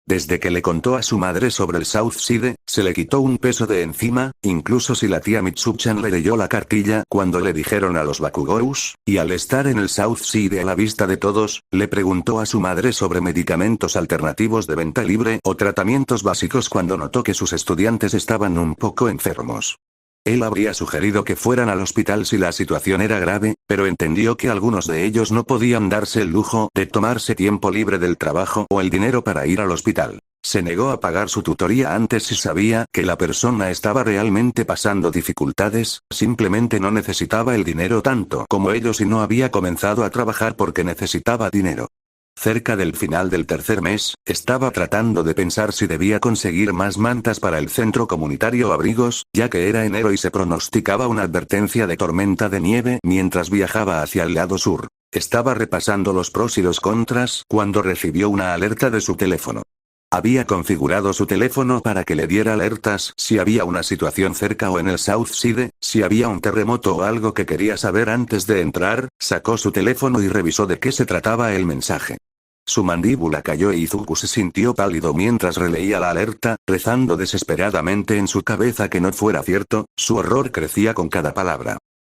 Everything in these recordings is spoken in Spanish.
Desde que le contó a su madre sobre el South Side, se le quitó un peso de encima, incluso si la tía Mitsuchan le leyó la cartilla cuando le dijeron a los Bakugous, y al estar en el South Side a la vista de todos, le preguntó a su madre sobre medicamentos alternativos de venta libre o tratamientos básicos cuando notó que sus estudiantes estaban un poco enfermos. Él habría sugerido que fueran al hospital si la situación era grave, pero entendió que algunos de ellos no podían darse el lujo de tomarse tiempo libre del trabajo o el dinero para ir al hospital. Se negó a pagar su tutoría antes si sabía que la persona estaba realmente pasando dificultades, simplemente no necesitaba el dinero tanto como ellos y no había comenzado a trabajar porque necesitaba dinero. Cerca del final del tercer mes, estaba tratando de pensar si debía conseguir más mantas para el centro comunitario o abrigos, ya que era enero y se pronosticaba una advertencia de tormenta de nieve mientras viajaba hacia el lado sur. Estaba repasando los pros y los contras cuando recibió una alerta de su teléfono. Había configurado su teléfono para que le diera alertas si había una situación cerca o en el South Side, si había un terremoto o algo que quería saber antes de entrar, sacó su teléfono y revisó de qué se trataba el mensaje. Su mandíbula cayó e Izuku se sintió pálido mientras releía la alerta, rezando desesperadamente en su cabeza que no fuera cierto, su horror crecía con cada palabra.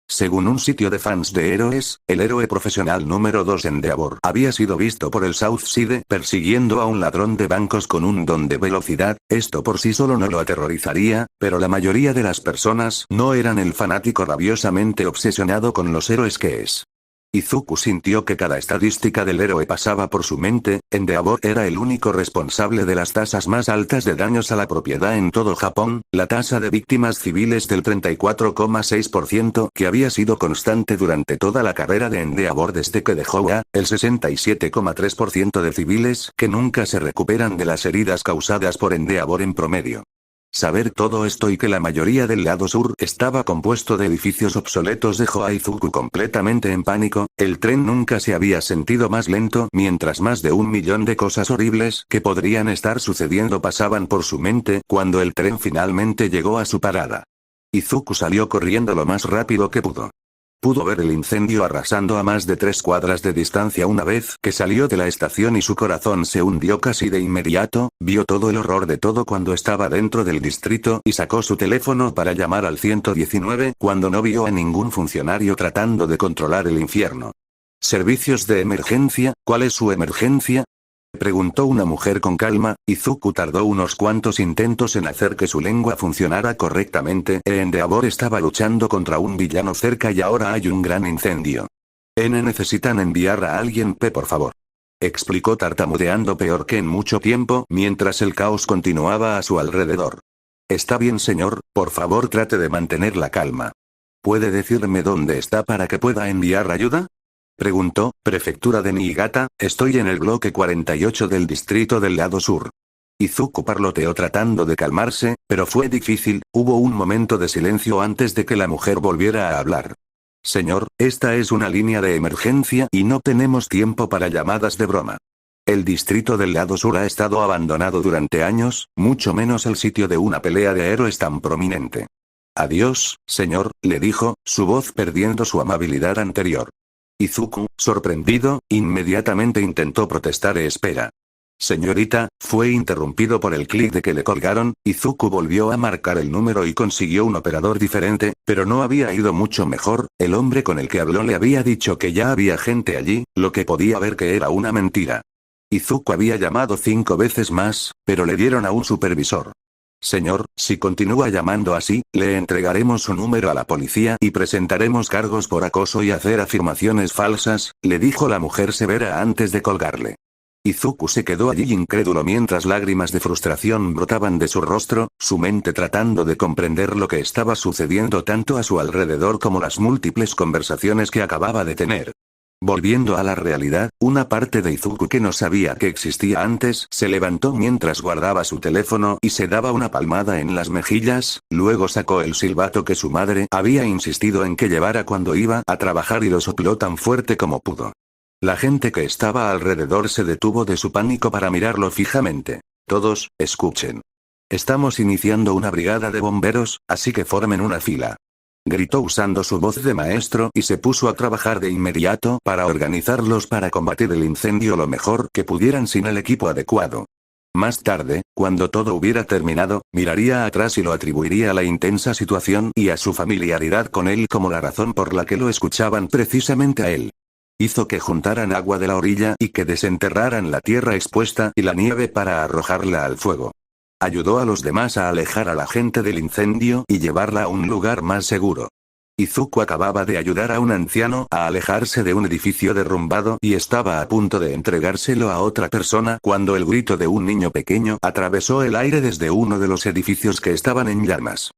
Según un sitio de fans de héroes, el héroe profesional número 2 en Endeavor había sido visto por el South Side persiguiendo a un ladrón de bancos con un don de velocidad. Esto por sí solo no lo aterrorizaría, pero la mayoría de las personas no eran el fanático rabiosamente obsesionado con los héroes que es. Izuku sintió que cada estadística del héroe pasaba por su mente. Endeavor era el único responsable de las tasas más altas de daños a la propiedad en todo Japón, la tasa de víctimas civiles del 34,6% que había sido constante durante toda la carrera de Endeavor desde que dejó a, el 67,3% de civiles que nunca se recuperan de las heridas causadas por Endeavor en promedio. Saber todo esto y que la mayoría del lado sur estaba compuesto de edificios obsoletos dejó a Izuku completamente en pánico. El tren nunca se había sentido más lento mientras más de 1.000.000 de cosas horribles que podrían estar sucediendo pasaban por su mente cuando el tren finalmente llegó a su parada. Izuku salió corriendo lo más rápido que pudo. Pudo ver el incendio arrasando a más de 3 cuadras de distancia una vez que salió de la estación y su corazón se hundió casi de inmediato. Vio todo el horror de todo cuando estaba dentro del distrito y sacó su teléfono para llamar al 119 cuando no vio a ningún funcionario tratando de controlar el infierno. ¿Servicios de emergencia? ¿Cuál es su emergencia?, preguntó una mujer con calma. Izuku tardó unos cuantos intentos en hacer que su lengua funcionara correctamente. Endeavor estaba luchando contra un villano cerca y ahora hay un gran incendio. Necesitan enviar a alguien por favor. Explicó tartamudeando peor que en mucho tiempo mientras el caos continuaba a su alrededor. Está bien señor, por favor trate de mantener la calma. ¿Puede decirme dónde está para que pueda enviar ayuda?, preguntó. Prefectura de Niigata, estoy en el bloque 48 del distrito del lado sur. Izuku parloteó tratando de calmarse, pero fue difícil. Hubo un momento de silencio antes de que la mujer volviera a hablar. Señor, esta es una línea de emergencia y no tenemos tiempo para llamadas de broma. El distrito del lado sur ha estado abandonado durante años, mucho menos el sitio de una pelea de héroes tan prominente. Adiós, señor, le dijo, su voz perdiendo su amabilidad anterior. Izuku, sorprendido, inmediatamente intentó protestar. Espera. Señorita, fue interrumpido por el clic de que le colgaron. Izuku volvió a marcar el número y consiguió un operador diferente, pero no había ido mucho mejor. El hombre con el que habló le había dicho que ya había gente allí, lo que podía ver que era una mentira. Izuku había llamado 5 veces más, pero le dieron a un supervisor. Señor, si continúa llamando así, le entregaremos su número a la policía y presentaremos cargos por acoso y hacer afirmaciones falsas, le dijo la mujer severa antes de colgarle. Izuku se quedó allí incrédulo mientras lágrimas de frustración brotaban de su rostro, su mente tratando de comprender lo que estaba sucediendo tanto a su alrededor como las múltiples conversaciones que acababa de tener. Volviendo a la realidad, una parte de Izuku que no sabía que existía antes se levantó mientras guardaba su teléfono y se daba una palmada en las mejillas, luego sacó el silbato que su madre había insistido en que llevara cuando iba a trabajar y lo sopló tan fuerte como pudo. La gente que estaba alrededor se detuvo de su pánico para mirarlo fijamente. Todos, escuchen. Estamos iniciando una brigada de bomberos, así que formen una fila. Gritó usando su voz de maestro y se puso a trabajar de inmediato para organizarlos para combatir el incendio lo mejor que pudieran sin el equipo adecuado. Más tarde, cuando todo hubiera terminado, miraría atrás y lo atribuiría a la intensa situación y a su familiaridad con él como la razón por la que lo escuchaban precisamente a él. Hizo que juntaran agua de la orilla y que desenterraran la tierra expuesta y la nieve para arrojarla al fuego. Ayudó a los demás a alejar a la gente del incendio y llevarla a un lugar más seguro. Izuku acababa de ayudar a un anciano a alejarse de un edificio derrumbado y estaba a punto de entregárselo a otra persona cuando el grito de un niño pequeño atravesó el aire desde uno de los edificios que estaban en llamas.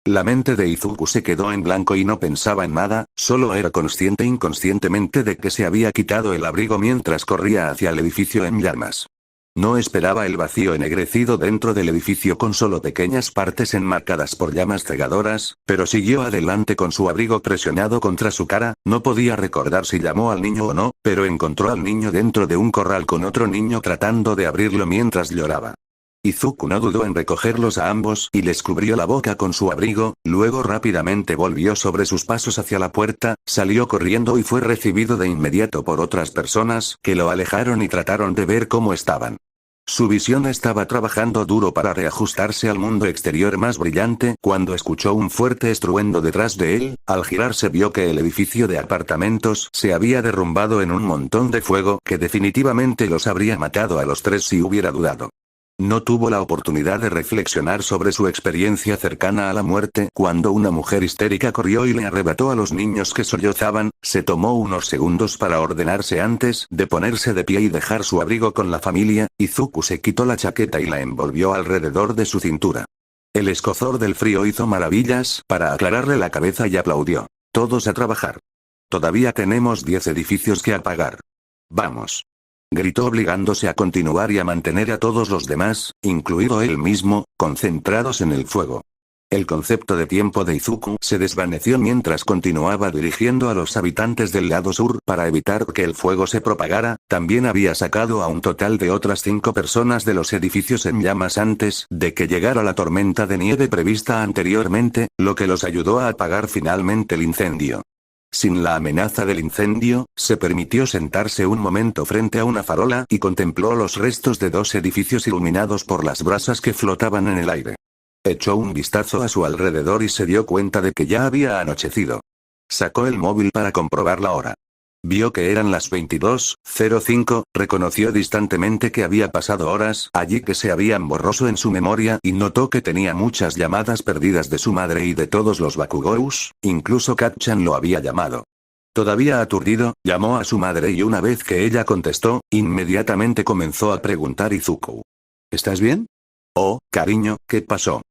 La mente de Izuku se quedó en blanco y no pensaba en nada, solo era consciente inconscientemente de que se había quitado el abrigo mientras corría hacia el edificio en llamas. No esperaba el vacío ennegrecido dentro del edificio con solo pequeñas partes enmarcadas por llamas cegadoras, pero siguió adelante con su abrigo presionado contra su cara. No podía recordar si llamó al niño o no, pero encontró al niño dentro de un corral con otro niño tratando de abrirlo mientras lloraba. Izuku no dudó en recogerlos a ambos y les cubrió la boca con su abrigo, luego rápidamente volvió sobre sus pasos hacia la puerta, salió corriendo y fue recibido de inmediato por otras personas que lo alejaron y trataron de ver cómo estaban. Su visión estaba trabajando duro para reajustarse al mundo exterior más brillante cuando escuchó un fuerte estruendo detrás de él. Al girarse vio que el edificio de apartamentos se había derrumbado en un montón de fuego que definitivamente los habría matado a los tres si hubiera dudado. No tuvo la oportunidad de reflexionar sobre su experiencia cercana a la muerte cuando una mujer histérica corrió y le arrebató a los niños que sollozaban. Se tomó unos segundos para ordenarse antes de ponerse de pie y dejar su abrigo con la familia. Izuku se quitó la chaqueta y la envolvió alrededor de su cintura. El escozor del frío hizo maravillas para aclararle la cabeza y aplaudió. Todos a trabajar. Todavía tenemos 10 edificios que apagar. Vamos. Gritó obligándose a continuar y a mantener a todos los demás, incluido él mismo, concentrados en el fuego. El concepto de tiempo de Izuku se desvaneció mientras continuaba dirigiendo a los habitantes del lado sur para evitar que el fuego se propagara. También había sacado a un total de otras 5 personas de los edificios en llamas antes de que llegara la tormenta de nieve prevista anteriormente, lo que los ayudó a apagar finalmente el incendio. Sin la amenaza del incendio, se permitió sentarse un momento frente a una farola y contempló los restos de 2 edificios iluminados por las brasas que flotaban en el aire. Echó un vistazo a su alrededor y se dio cuenta de que ya había anochecido. Sacó el móvil para comprobar la hora. Vio que eran las 22:05, reconoció distantemente que había pasado horas allí que se habían borroso en su memoria y notó que tenía muchas llamadas perdidas de su madre y de todos los Bakugous, incluso Kat-chan lo había llamado. Todavía aturdido, llamó a su madre y una vez que ella contestó, inmediatamente comenzó a preguntar Izuku. ¿Estás bien? Oh, cariño, ¿qué pasó?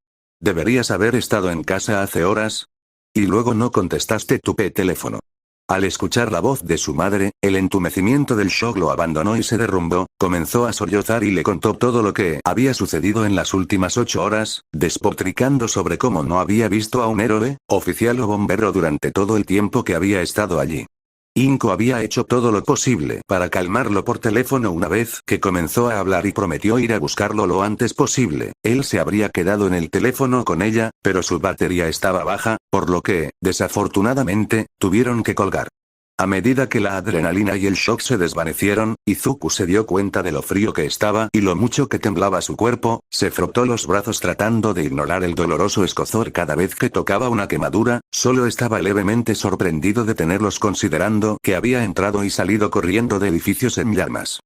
Deberías haber estado en casa hace horas. Y luego no contestaste tu teléfono. Al escuchar la voz de su madre, el entumecimiento del shock lo abandonó y se derrumbó, comenzó a sollozar y le contó todo lo que había sucedido en las últimas 8 horas, despotricando sobre cómo no había visto a un héroe, oficial o bombero durante todo el tiempo que había estado allí. Inko había hecho todo lo posible para calmarlo por teléfono una vez que comenzó a hablar y prometió ir a buscarlo lo antes posible. Él se habría quedado en el teléfono con ella, pero su batería estaba baja, por lo que, desafortunadamente, tuvieron que colgar. A medida que la adrenalina y el shock se desvanecieron, Izuku se dio cuenta de lo frío que estaba y lo mucho que temblaba su cuerpo. Se frotó los brazos tratando de ignorar el doloroso escozor cada vez que tocaba una quemadura. Solo estaba levemente sorprendido de tenerlos considerando que había entrado y salido corriendo de edificios en llamas.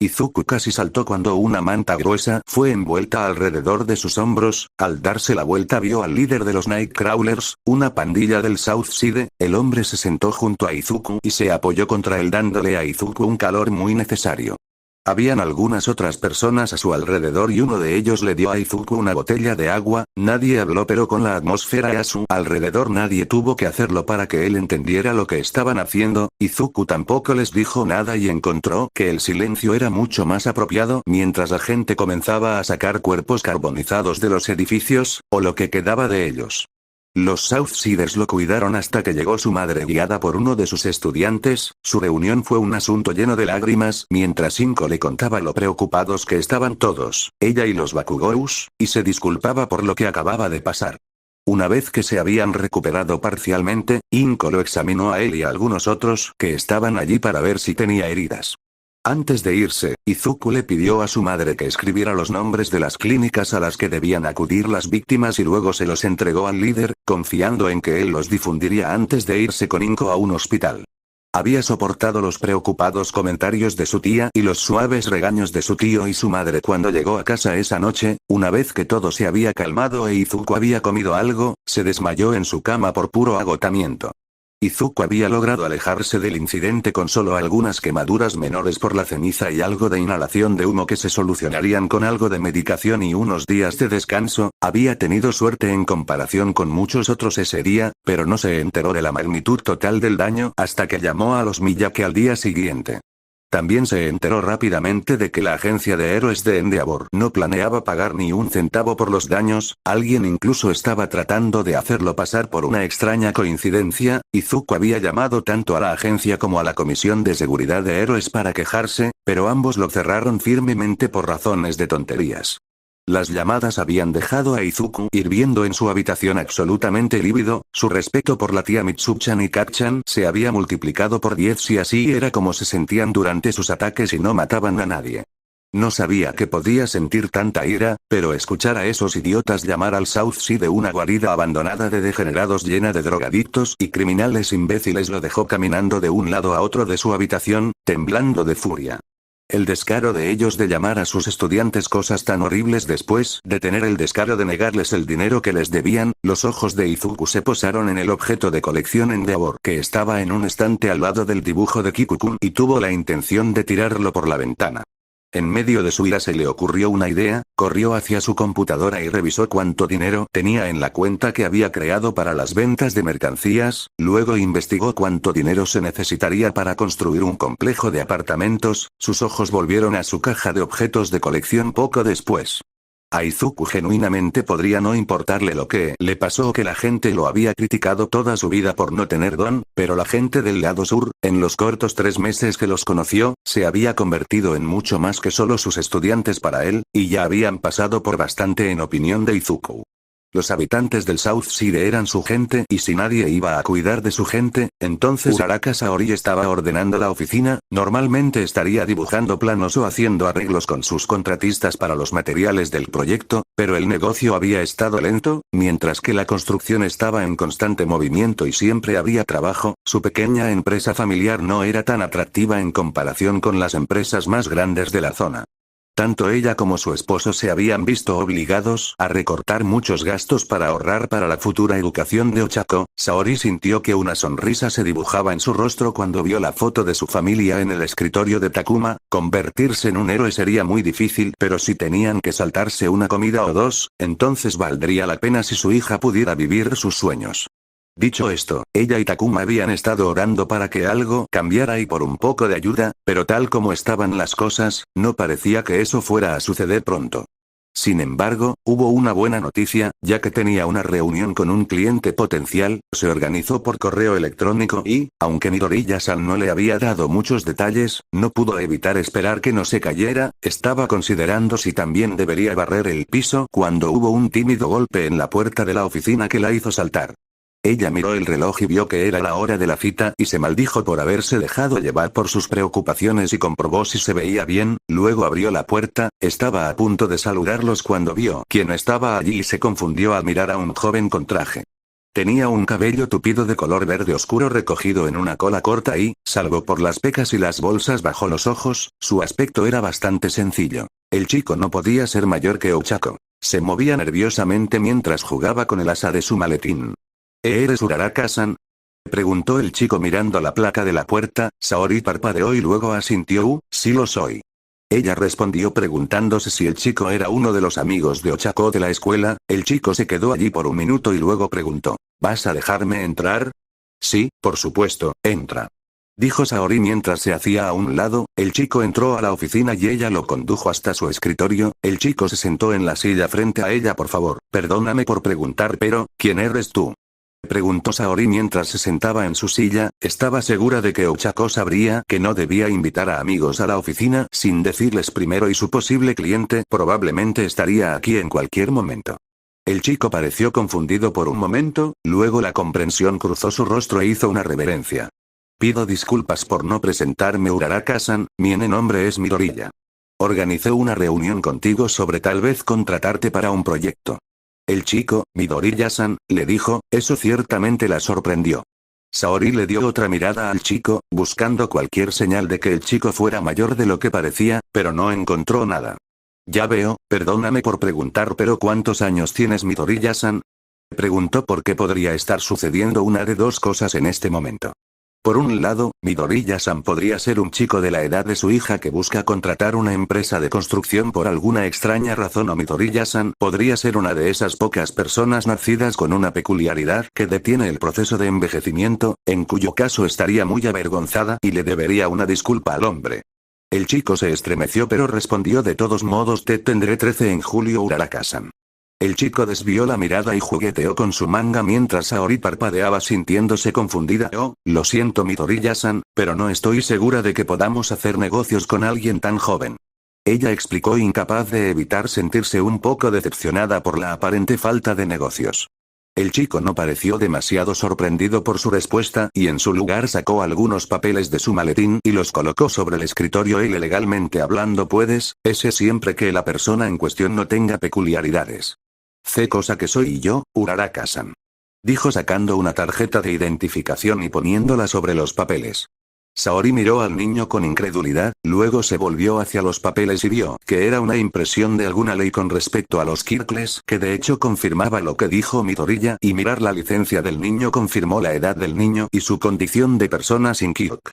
Izuku casi saltó cuando una manta gruesa fue envuelta alrededor de sus hombros. Al darse la vuelta vio al líder de los Nightcrawlers, una pandilla del South Side. El hombre se sentó junto a Izuku y se apoyó contra él dándole a Izuku un calor muy necesario. Habían algunas otras personas a su alrededor y uno de ellos le dio a Izuku una botella de agua. Nadie habló, pero con la atmósfera a su alrededor nadie tuvo que hacerlo para que él entendiera lo que estaban haciendo. Izuku tampoco les dijo nada y encontró que el silencio era mucho más apropiado mientras la gente comenzaba a sacar cuerpos carbonizados de los edificios, o lo que quedaba de ellos. Los Southsiders lo cuidaron hasta que llegó su madre guiada por uno de sus estudiantes. Su reunión fue un asunto lleno de lágrimas mientras Inko le contaba lo preocupados que estaban todos, ella y los Bakugous, y se disculpaba por lo que acababa de pasar. Una vez que se habían recuperado parcialmente, Inko lo examinó a él y a algunos otros que estaban allí para ver si tenía heridas. Antes de irse, Izuku le pidió a su madre que escribiera los nombres de las clínicas a las que debían acudir las víctimas y luego se los entregó al líder, confiando en que él los difundiría antes de irse con Inko a un hospital. Había soportado los preocupados comentarios de su tía y los suaves regaños de su tío y su madre cuando llegó a casa esa noche. Una vez que todo se había calmado e Izuku había comido algo, se desmayó en su cama por puro agotamiento. Izuku había logrado alejarse del incidente con solo algunas quemaduras menores por la ceniza y algo de inhalación de humo que se solucionarían con algo de medicación y unos días de descanso. Había tenido suerte en comparación con muchos otros ese día, pero no se enteró de la magnitud total del daño hasta que llamó a los Miyake al día siguiente. También se enteró rápidamente de que la agencia de héroes de Endeavor no planeaba pagar ni un centavo por los daños. Alguien incluso estaba tratando de hacerlo pasar por una extraña coincidencia. Izuku había llamado tanto a la agencia como a la Comisión de Seguridad de Héroes para quejarse, pero ambos lo cerraron firmemente por razones de tonterías. Las llamadas habían dejado a Izuku hirviendo en su habitación absolutamente lívido. Su respeto por la tía Mitsuru-chan y Kat-chan se había multiplicado por 10 si así era como se sentían durante sus ataques y no mataban a nadie. No sabía que podía sentir tanta ira, pero escuchar a esos idiotas llamar al South Sea de una guarida abandonada de degenerados llena de drogadictos y criminales imbéciles lo dejó caminando de un lado a otro de su habitación, temblando de furia. El descaro de ellos de llamar a sus estudiantes cosas tan horribles después de tener el descaro de negarles el dinero que les debían. Los ojos de Izuku se posaron en el objeto de colección Endeavor que estaba en un estante al lado del dibujo de Kiku-kun y tuvo la intención de tirarlo por la ventana. En medio de su ira se le ocurrió una idea, corrió hacia su computadora y revisó cuánto dinero tenía en la cuenta que había creado para las ventas de mercancías, luego investigó cuánto dinero se necesitaría para construir un complejo de apartamentos. Sus ojos volvieron a su caja de objetos de colección poco después. A Izuku genuinamente podría no importarle lo que le pasó o que la gente lo había criticado toda su vida por no tener don, pero la gente del lado sur, en los cortos 3 meses que los conoció, se había convertido en mucho más que solo sus estudiantes para él, y ya habían pasado por bastante en opinión de Izuku. Los habitantes del South Side eran su gente y si nadie iba a cuidar de su gente, entonces Araka Saori estaba ordenando la oficina. Normalmente estaría dibujando planos o haciendo arreglos con sus contratistas para los materiales del proyecto, pero el negocio había estado lento, mientras que la construcción estaba en constante movimiento y siempre había trabajo. Su pequeña empresa familiar no era tan atractiva en comparación con las empresas más grandes de la zona. Tanto ella como su esposo se habían visto obligados a recortar muchos gastos para ahorrar para la futura educación de Ochako. Saori sintió que una sonrisa se dibujaba en su rostro cuando vio la foto de su familia en el escritorio de Takuma. Convertirse en un héroe sería muy difícil, pero si tenían que saltarse una comida o dos, entonces valdría la pena si su hija pudiera vivir sus sueños. Dicho esto, ella y Takuma habían estado orando para que algo cambiara y por un poco de ayuda, pero tal como estaban las cosas, no parecía que eso fuera a suceder pronto. Sin embargo, hubo una buena noticia, ya que tenía una reunión con un cliente potencial. Se organizó por correo electrónico y, aunque Midoriya-san no le había dado muchos detalles, no pudo evitar esperar que no se cayera. Estaba considerando si también debería barrer el piso cuando hubo un tímido golpe en la puerta de la oficina que la hizo saltar. Ella miró el reloj y vio que era la hora de la cita y se maldijo por haberse dejado llevar por sus preocupaciones y comprobó si se veía bien. Luego abrió la puerta. Estaba a punto de saludarlos cuando vio quién estaba allí y se confundió al mirar a un joven con traje. Tenía un cabello tupido de color verde oscuro recogido en una cola corta y, salvo por las pecas y las bolsas bajo los ojos, su aspecto era bastante sencillo. El chico no podía ser mayor que Ochako. Se movía nerviosamente mientras jugaba con el asa de su maletín. ¿Eres Uraraka-san? Preguntó el chico mirando la placa de la puerta. Saori parpadeó y luego asintió. Sí lo soy. Ella respondió preguntándose si el chico era uno de los amigos de Ochako de la escuela. El chico se quedó allí por un minuto y luego preguntó, ¿vas a dejarme entrar? Sí, por supuesto, entra. Dijo Saori mientras se hacía a un lado. El chico entró a la oficina y ella lo condujo hasta su escritorio. El chico se sentó en la silla frente a ella. Por favor, perdóname por preguntar, pero, ¿quién eres tú? Preguntó Saori mientras se sentaba en su silla. Estaba segura de que Ochako sabría que no debía invitar a amigos a la oficina sin decirles primero y su posible cliente probablemente estaría aquí en cualquier momento. El chico pareció confundido por un momento, luego la comprensión cruzó su rostro e hizo una reverencia. Pido disculpas por no presentarme Uraraka-san, mi nombre es Midoriya. Organicé una reunión contigo sobre tal vez contratarte para un proyecto. El chico, Midoriya-san, le dijo, eso ciertamente la sorprendió. Saori le dio otra mirada al chico, buscando cualquier señal de que el chico fuera mayor de lo que parecía, pero no encontró nada. Ya veo, perdóname por preguntar, pero ¿cuántos años tienes, Midoriya-san? Preguntó porque podría estar sucediendo una de dos cosas en este momento. Por un lado, Midoriya-san podría ser un chico de la edad de su hija que busca contratar una empresa de construcción por alguna extraña razón, o Midoriya-san podría ser una de esas pocas personas nacidas con una peculiaridad que detiene el proceso de envejecimiento, en cuyo caso estaría muy avergonzada y le debería una disculpa al hombre. El chico se estremeció pero respondió, de todos modos te tendré 13 en julio, Uraraka-san. El chico desvió la mirada y jugueteó con su manga mientras Saori parpadeaba sintiéndose confundida. Oh, lo siento, Midoriya-san, pero no estoy segura de que podamos hacer negocios con alguien tan joven. Ella explicó, incapaz de evitar sentirse un poco decepcionada por la aparente falta de negocios. El chico no pareció demasiado sorprendido por su respuesta y en su lugar sacó algunos papeles de su maletín y los colocó sobre el escritorio. Y legalmente hablando ese siempre que la persona en cuestión no tenga peculiaridades. Cosa que soy yo, Uraraka-san. Dijo sacando una tarjeta de identificación y poniéndola sobre los papeles. Saori miró al niño con incredulidad, luego se volvió hacia los papeles y vio que era una impresión de alguna ley con respecto a los Kirkles, que de hecho confirmaba lo que dijo Midoriya, y mirar la licencia del niño confirmó la edad del niño y su condición de persona sin Kirk.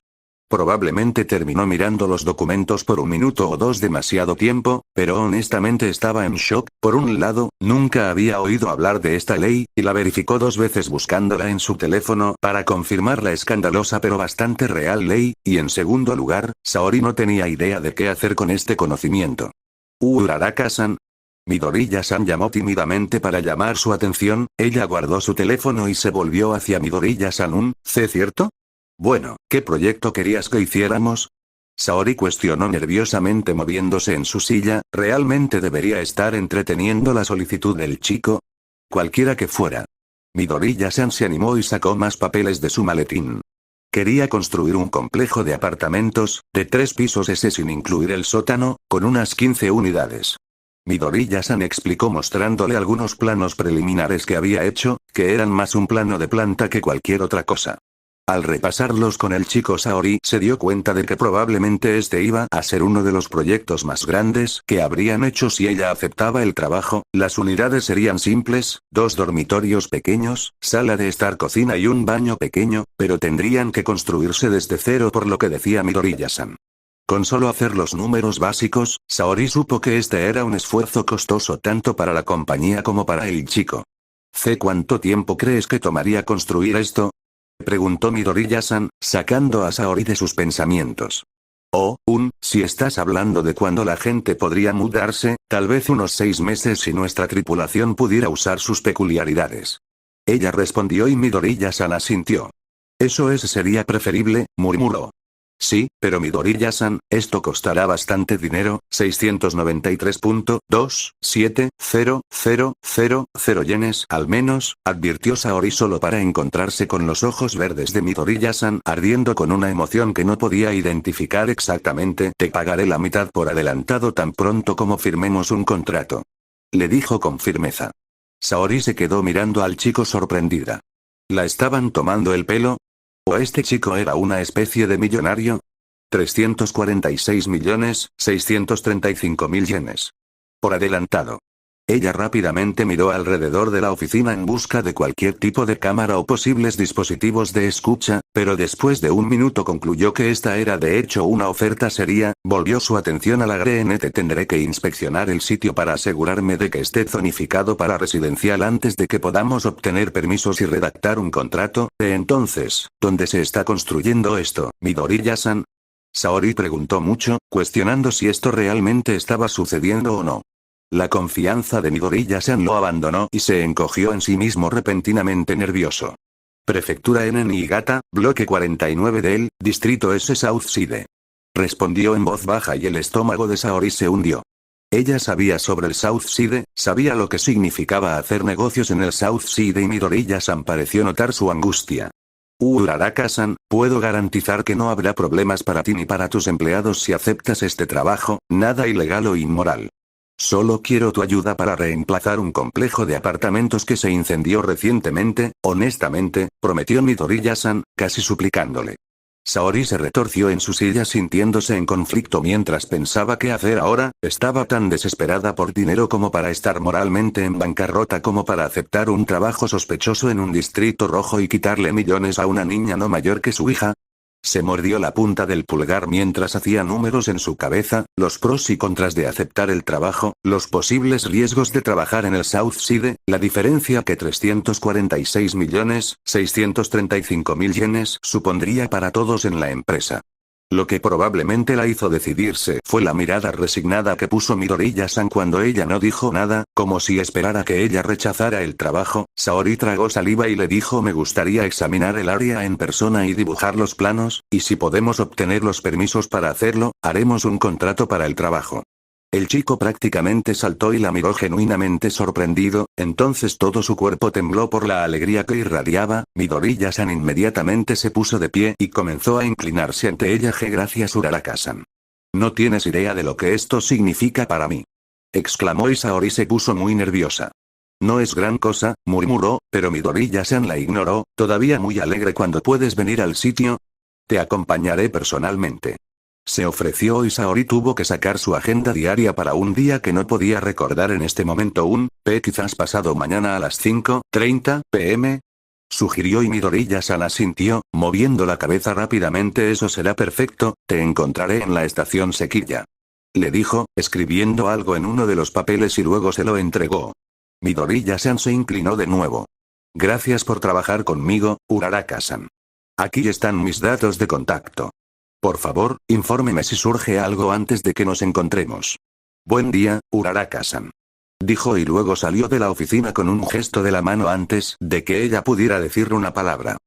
Probablemente terminó mirando los documentos por un minuto o dos, demasiado tiempo, pero honestamente estaba en shock. Por un lado, nunca había oído hablar de esta ley, y la verificó 2 veces buscándola en su teléfono para confirmar la escandalosa pero bastante real ley, y en segundo lugar, Saori no tenía idea de qué hacer con este conocimiento. Uraraka-san. Midoriya-san llamó tímidamente para llamar su atención. Ella guardó su teléfono y se volvió hacia Midoriya-san. ¿Cierto? Bueno, ¿qué proyecto querías que hiciéramos? Saori cuestionó nerviosamente moviéndose en su silla. ¿Realmente debería estar entreteniendo la solicitud del chico? Cualquiera que fuera. Midoriya-san se animó y sacó más papeles de su maletín. Quería construir un complejo de apartamentos, de 3 pisos sin incluir el sótano, con unas 15 unidades. Midoriya-san explicó mostrándole algunos planos preliminares que había hecho, que eran más un plano de planta que cualquier otra cosa. Al repasarlos con el chico, Saori se dio cuenta de que probablemente este iba a ser uno de los proyectos más grandes que habrían hecho si ella aceptaba el trabajo. Las unidades serían simples, 2 dormitorios pequeños, sala de estar, cocina y un baño pequeño, pero tendrían que construirse desde cero, por lo que decía Midoriya-san. Con solo hacer los números básicos, Saori supo que este era un esfuerzo costoso tanto para la compañía como para el chico. ¿Cuánto tiempo crees que tomaría construir esto? Preguntó Midoriya-san, sacando a Saori de sus pensamientos. Si estás hablando de cuándo la gente podría mudarse, tal vez unos 6 meses si nuestra tripulación pudiera usar sus peculiaridades. Ella respondió y Midoriya-san asintió. Eso sería preferible, murmuró. Sí, pero Midoriya-san, esto costará bastante dinero, 693.270000 yenes al menos, advirtió Saori solo para encontrarse con los ojos verdes de Midoriya-san ardiendo con una emoción que no podía identificar exactamente. Te pagaré la mitad por adelantado tan pronto como firmemos un contrato. Le dijo con firmeza. Saori se quedó mirando al chico sorprendida. ¿La estaban tomando el pelo? ¿O este chico era una especie de millonario? 346.635.000 yenes. Por adelantado. Ella rápidamente miró alrededor de la oficina en busca de cualquier tipo de cámara o posibles dispositivos de escucha, pero después de un minuto concluyó que esta era de hecho una oferta seria. Volvió su atención a la GNT. Tendré que inspeccionar el sitio para asegurarme de que esté zonificado para residencial antes de que podamos obtener permisos y redactar un contrato. Entonces, ¿dónde se está construyendo esto, Midoriya-san? Saori preguntó mucho, cuestionando si esto realmente estaba sucediendo o no. La confianza de Midoriya-san lo abandonó y se encogió en sí mismo repentinamente nervioso. Prefectura en Niigata, bloque 49 del distrito S Southside. Respondió en voz baja y el estómago de Saori se hundió. Ella sabía sobre el Southside, sabía lo que significaba hacer negocios en el Southside y Midoriya-san pareció notar su angustia. Uraraka-san, puedo garantizar que no habrá problemas para ti ni para tus empleados si aceptas este trabajo, nada ilegal o inmoral. Solo quiero tu ayuda para reemplazar un complejo de apartamentos que se incendió recientemente, honestamente, prometió Midoriya-san, casi suplicándole. Saori se retorció en su silla sintiéndose en conflicto mientras pensaba qué hacer ahora, estaba tan desesperada por dinero como para estar moralmente en bancarrota como para aceptar un trabajo sospechoso en un distrito rojo y quitarle millones a una niña no mayor que su hija. Se mordió la punta del pulgar mientras hacía números en su cabeza, los pros y contras de aceptar el trabajo, los posibles riesgos de trabajar en el South Side, la diferencia que 346.635.000 yenes supondría para todos en la empresa. Lo que probablemente la hizo decidirse fue la mirada resignada que puso Midoriya-san cuando ella no dijo nada, como si esperara que ella rechazara el trabajo. Saori tragó saliva y le dijo: me gustaría examinar el área en persona y dibujar los planos, y si podemos obtener los permisos para hacerlo, haremos un contrato para el trabajo. El chico prácticamente saltó y la miró genuinamente sorprendido, entonces todo su cuerpo tembló por la alegría que irradiaba. Midoriya-san inmediatamente se puso de pie y comenzó a inclinarse ante ella. Gracias Uraraka-san. No tienes idea de lo que esto significa para mí. Exclamó y Saori se puso muy nerviosa. No es gran cosa, murmuró, pero Midoriya-san la ignoró, todavía muy alegre. ¿Cuándo puedes venir al sitio? Te acompañaré personalmente. Se ofreció y Saori tuvo que sacar su agenda diaria para un día que no podía recordar en este momento. Quizás pasado mañana a las 5:30 p.m. Sugirió y Midoriya-san asintió, moviendo la cabeza rápidamente. Eso será perfecto, te encontraré en la estación Sequilla. Le dijo, escribiendo algo en uno de los papeles y luego se lo entregó. Midoriya-san se inclinó de nuevo. Gracias por trabajar conmigo, Uraraka-san. Aquí están mis datos de contacto. Por favor, infórmeme si surge algo antes de que nos encontremos. Buen día, Uraraka-san. Dijo y luego salió de la oficina con un gesto de la mano antes de que ella pudiera decir una palabra.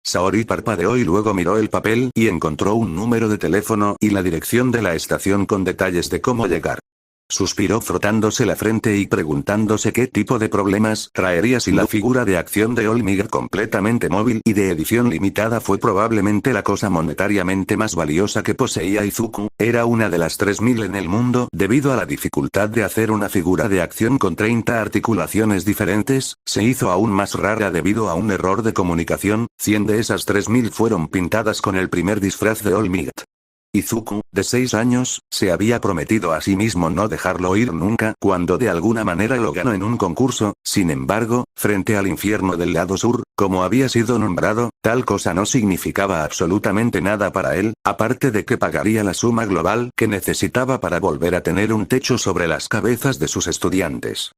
Saori parpadeó y luego miró el papel y encontró un número de teléfono y la dirección de la estación con detalles de cómo llegar. Suspiró frotándose la frente y preguntándose qué tipo de problemas traería si la figura de acción de Olmig completamente móvil y de edición limitada fue probablemente la cosa monetariamente más valiosa que poseía Izuku. Era una de las 3000 en el mundo. Debido a la dificultad de hacer una figura de acción con 30 articulaciones diferentes, se hizo aún más rara debido a un error de comunicación. 100 de esas 3000 fueron pintadas con el primer disfraz de Olmig. Izuku, de 6 años, se había prometido a sí mismo no dejarlo ir nunca cuando de alguna manera lo ganó en un concurso. Sin embargo, frente al infierno del lado sur, como había sido nombrado, tal cosa no significaba absolutamente nada para él, aparte de que pagaría la suma global que necesitaba para volver a tener un techo sobre las cabezas de sus estudiantes.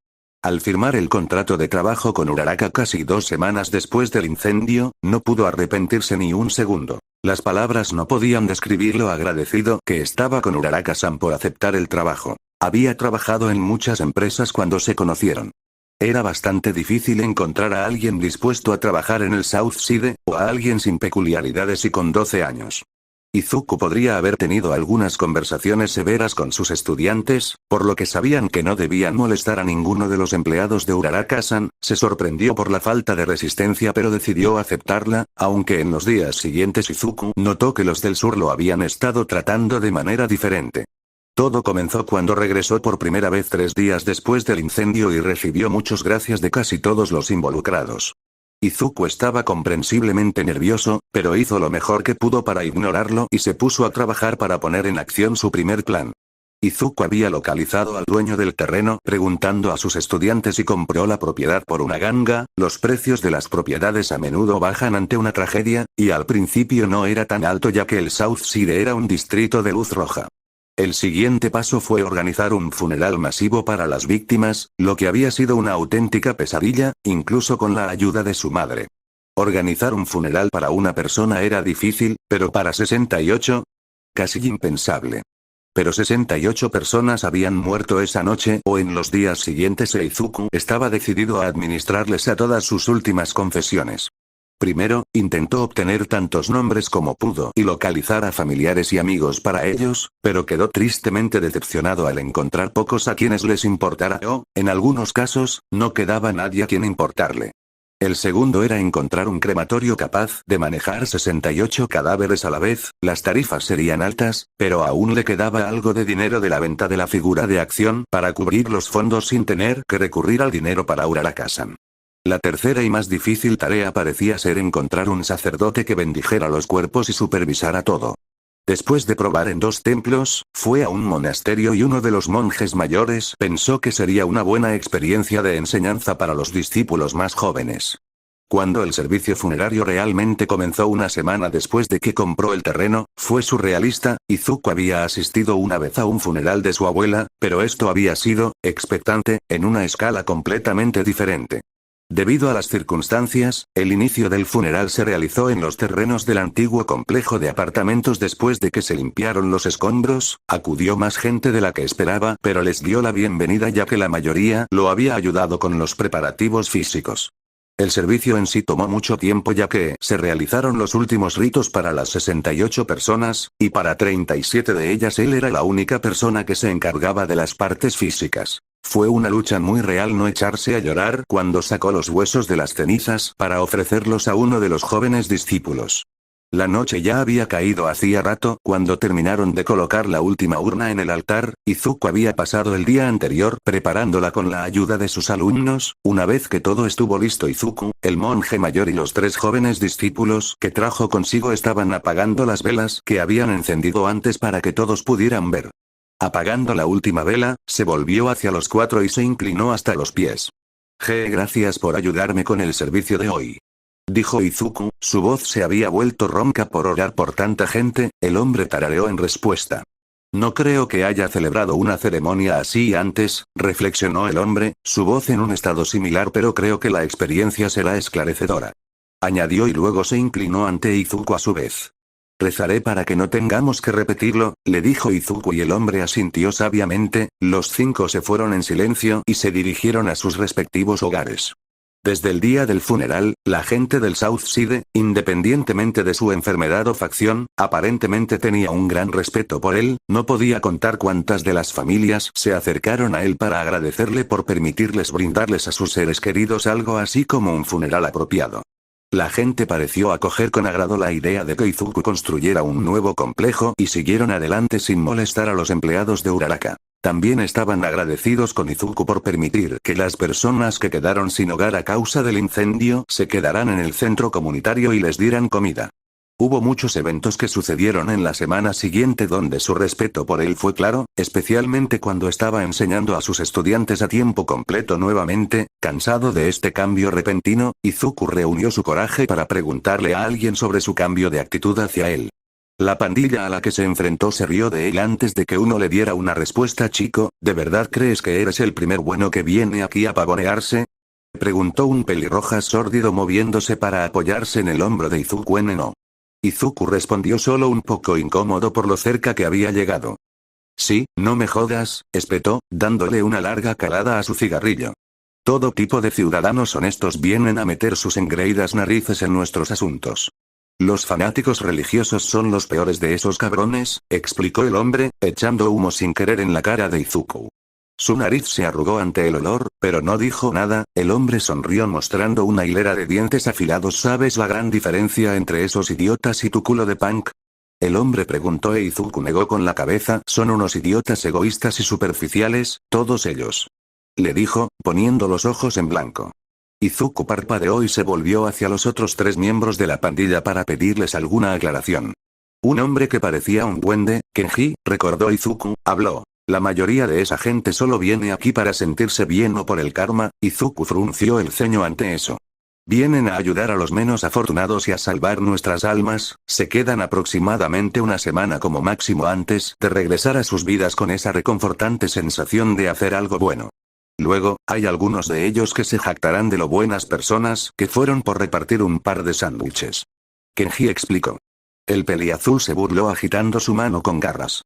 Al firmar el contrato de trabajo con Uraraka casi 2 semanas después del incendio, no pudo arrepentirse ni un segundo. Las palabras no podían describir lo agradecido que estaba con Uraraka-san por aceptar el trabajo. Había trabajado en muchas empresas cuando se conocieron. Era bastante difícil encontrar a alguien dispuesto a trabajar en el South Side, o a alguien sin peculiaridades y con 12 años. Izuku podría haber tenido algunas conversaciones severas con sus estudiantes, por lo que sabían que no debían molestar a ninguno de los empleados de Uraraka-san. Se sorprendió por la falta de resistencia pero decidió aceptarla, aunque en los días siguientes Izuku notó que los del sur lo habían estado tratando de manera diferente. Todo comenzó cuando regresó por primera vez 3 días después del incendio y recibió muchas gracias de casi todos los involucrados. Izuku estaba comprensiblemente nervioso, pero hizo lo mejor que pudo para ignorarlo y se puso a trabajar para poner en acción su primer plan. Izuku había localizado al dueño del terreno preguntando a sus estudiantes y compró la propiedad por una ganga. Los precios de las propiedades a menudo bajan ante una tragedia, y al principio no era tan alto ya que el South Side era un distrito de luz roja. El siguiente paso fue organizar un funeral masivo para las víctimas, lo que había sido una auténtica pesadilla, incluso con la ayuda de su madre. Organizar un funeral para una persona era difícil, pero para 68, casi impensable. Pero 68 personas habían muerto esa noche o en los días siguientes e Izuku estaba decidido a administrarles a todas sus últimas confesiones. Primero, intentó obtener tantos nombres como pudo y localizar a familiares y amigos para ellos, pero quedó tristemente decepcionado al encontrar pocos a quienes les importara o, en algunos casos, no quedaba nadie a quien importarle. El segundo era encontrar un crematorio capaz de manejar 68 cadáveres a la vez. Las tarifas serían altas, pero aún le quedaba algo de dinero de la venta de la figura de acción para cubrir los fondos sin tener que recurrir al dinero para Uraraka-san. La tercera y más difícil tarea parecía ser encontrar un sacerdote que bendijera los cuerpos y supervisara todo. Después de probar en 2 templos, fue a un monasterio y uno de los monjes mayores pensó que sería una buena experiencia de enseñanza para los discípulos más jóvenes. Cuando el servicio funerario realmente comenzó una semana después de que compró el terreno, fue surrealista. Izuku había asistido una vez a un funeral de su abuela, pero esto había sido, expectante, en una escala completamente diferente. Debido a las circunstancias, el inicio del funeral se realizó en los terrenos del antiguo complejo de apartamentos después de que se limpiaron los escombros. Acudió más gente de la que esperaba, pero les dio la bienvenida ya que la mayoría lo había ayudado con los preparativos físicos. El servicio en sí tomó mucho tiempo ya que se realizaron los últimos ritos para las 68 personas, y para 37 de ellas él era la única persona que se encargaba de las partes físicas. Fue una lucha muy real no echarse a llorar cuando sacó los huesos de las cenizas para ofrecerlos a uno de los jóvenes discípulos. La noche ya había caído hacía rato cuando terminaron de colocar la última urna en el altar. Izuku había pasado el día anterior preparándola con la ayuda de sus alumnos. Una vez que todo estuvo listo, Izuku, el monje mayor y los 3 jóvenes discípulos que trajo consigo estaban apagando las velas que habían encendido antes para que todos pudieran ver. Apagando la última vela, se volvió hacia los 4 y se inclinó hasta los pies. Gracias por ayudarme con el servicio de hoy. Dijo Izuku, su voz se había vuelto ronca por orar por tanta gente. El hombre tarareó en respuesta. No creo que haya celebrado una ceremonia así antes, reflexionó el hombre, su voz en un estado similar, pero creo que la experiencia será esclarecedora. Añadió y luego se inclinó ante Izuku a su vez. Rezaré para que no tengamos que repetirlo, le dijo Izuku y el hombre asintió sabiamente. Los 5 se fueron en silencio y se dirigieron a sus respectivos hogares. Desde el día del funeral, la gente del South Side, independientemente de su enfermedad o facción, aparentemente tenía un gran respeto por él. No podía contar cuántas de las familias se acercaron a él para agradecerle por permitirles brindarles a sus seres queridos algo así como un funeral apropiado. La gente pareció acoger con agrado la idea de que Izuku construyera un nuevo complejo y siguieron adelante sin molestar a los empleados de Uraraka. También estaban agradecidos con Izuku por permitir que las personas que quedaron sin hogar a causa del incendio se quedaran en el centro comunitario y les dieran comida. Hubo muchos eventos que sucedieron en la semana siguiente donde su respeto por él fue claro, especialmente cuando estaba enseñando a sus estudiantes a tiempo completo nuevamente. Cansado de este cambio repentino, Izuku reunió su coraje para preguntarle a alguien sobre su cambio de actitud hacia él. La pandilla a la que se enfrentó se rió de él antes de que uno le diera una respuesta. Chico, ¿de verdad crees que eres el primer bueno que viene aquí a pavonearse? Preguntó un pelirroja sórdido moviéndose para apoyarse en el hombro de Izuku. No. Izuku respondió solo un poco incómodo por lo cerca que había llegado. Sí, no me jodas, espetó, dándole una larga calada a su cigarrillo. Todo tipo de ciudadanos honestos vienen a meter sus engreídas narices en nuestros asuntos. Los fanáticos religiosos son los peores de esos cabrones, explicó el hombre, echando humo sin querer en la cara de Izuku. Su nariz se arrugó ante el olor, pero no dijo nada. El hombre sonrió mostrando una hilera de dientes afilados. ¿Sabes la gran diferencia entre esos idiotas y tu culo de punk? El hombre preguntó e Izuku negó con la cabeza. Son unos idiotas egoístas y superficiales, todos ellos. Le dijo, poniendo los ojos en blanco. Izuku parpadeó y se volvió hacia los otros 3 miembros de la pandilla para pedirles alguna aclaración. Un hombre que parecía un duende, Kenji, recordó Izuku, habló. La mayoría de esa gente solo viene aquí para sentirse bien o por el karma. Izuku frunció el ceño ante eso. Vienen a ayudar a los menos afortunados y a salvar nuestras almas. Se quedan aproximadamente una semana como máximo antes de regresar a sus vidas con esa reconfortante sensación de hacer algo bueno. Luego, hay algunos de ellos que se jactarán de lo buenas personas que fueron por repartir un par de sándwiches. Kenji explicó. El peliazul se burló agitando su mano con garras.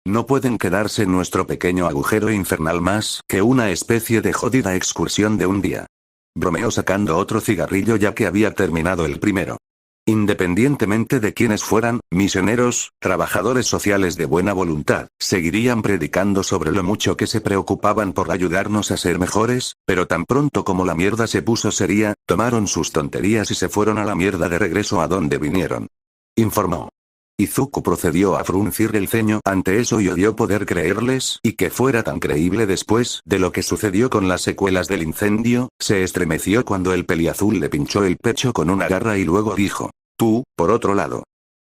No pueden quedarse en nuestro pequeño agujero infernal más que una especie de jodida excursión de un día. Bromeó sacando otro cigarrillo ya que había terminado el primero. Independientemente de quiénes fueran, misioneros, trabajadores sociales de buena voluntad, seguirían predicando sobre lo mucho que se preocupaban por ayudarnos a ser mejores, pero tan pronto como la mierda se puso seria, tomaron sus tonterías y se fueron a la mierda de regreso a donde vinieron. Informó. Izuku procedió a fruncir el ceño ante eso y odió poder creerles, y que fuera tan creíble después de lo que sucedió con las secuelas del incendio. Se estremeció cuando el peliazul le pinchó el pecho con una garra y luego dijo: tú, por otro lado.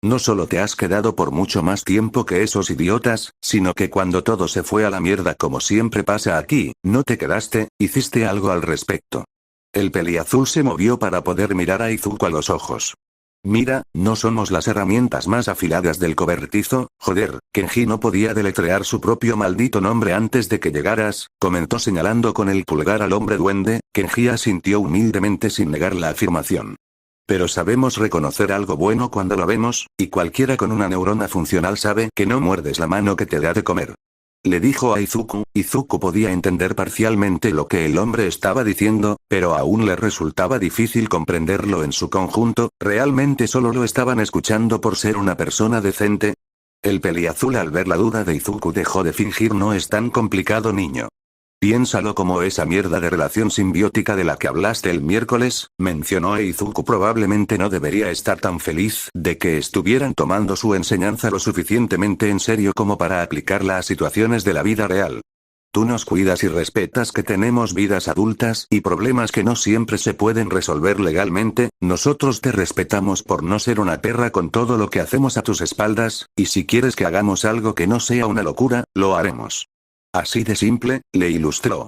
No solo te has quedado por mucho más tiempo que esos idiotas, sino que cuando todo se fue a la mierda como siempre pasa aquí, no te quedaste, hiciste algo al respecto. El peliazul se movió para poder mirar a Izuku a los ojos. Mira, no somos las herramientas más afiladas del cobertizo, joder. Kenji no podía deletrear su propio maldito nombre antes de que llegaras, comentó señalando con el pulgar al hombre duende. Kenji asintió humildemente sin negar la afirmación. Pero sabemos reconocer algo bueno cuando lo vemos, y cualquiera con una neurona funcional sabe que no muerdes la mano que te da de comer. Le dijo a Izuku. Izuku podía entender parcialmente lo que el hombre estaba diciendo, pero aún le resultaba difícil comprenderlo en su conjunto. ¿Realmente solo lo estaban escuchando por ser una persona decente? El peliazul al ver la duda de Izuku dejó de fingir. No es tan complicado, niño. Piénsalo como esa mierda de relación simbiótica de la que hablaste el miércoles, mencionó Izuku. Probablemente no debería estar tan feliz de que estuvieran tomando su enseñanza lo suficientemente en serio como para aplicarla a situaciones de la vida real. Tú nos cuidas y respetas que tenemos vidas adultas y problemas que no siempre se pueden resolver legalmente. Nosotros te respetamos por no ser una perra con todo lo que hacemos a tus espaldas, y si quieres que hagamos algo que no sea una locura, lo haremos. Así de simple, le ilustró.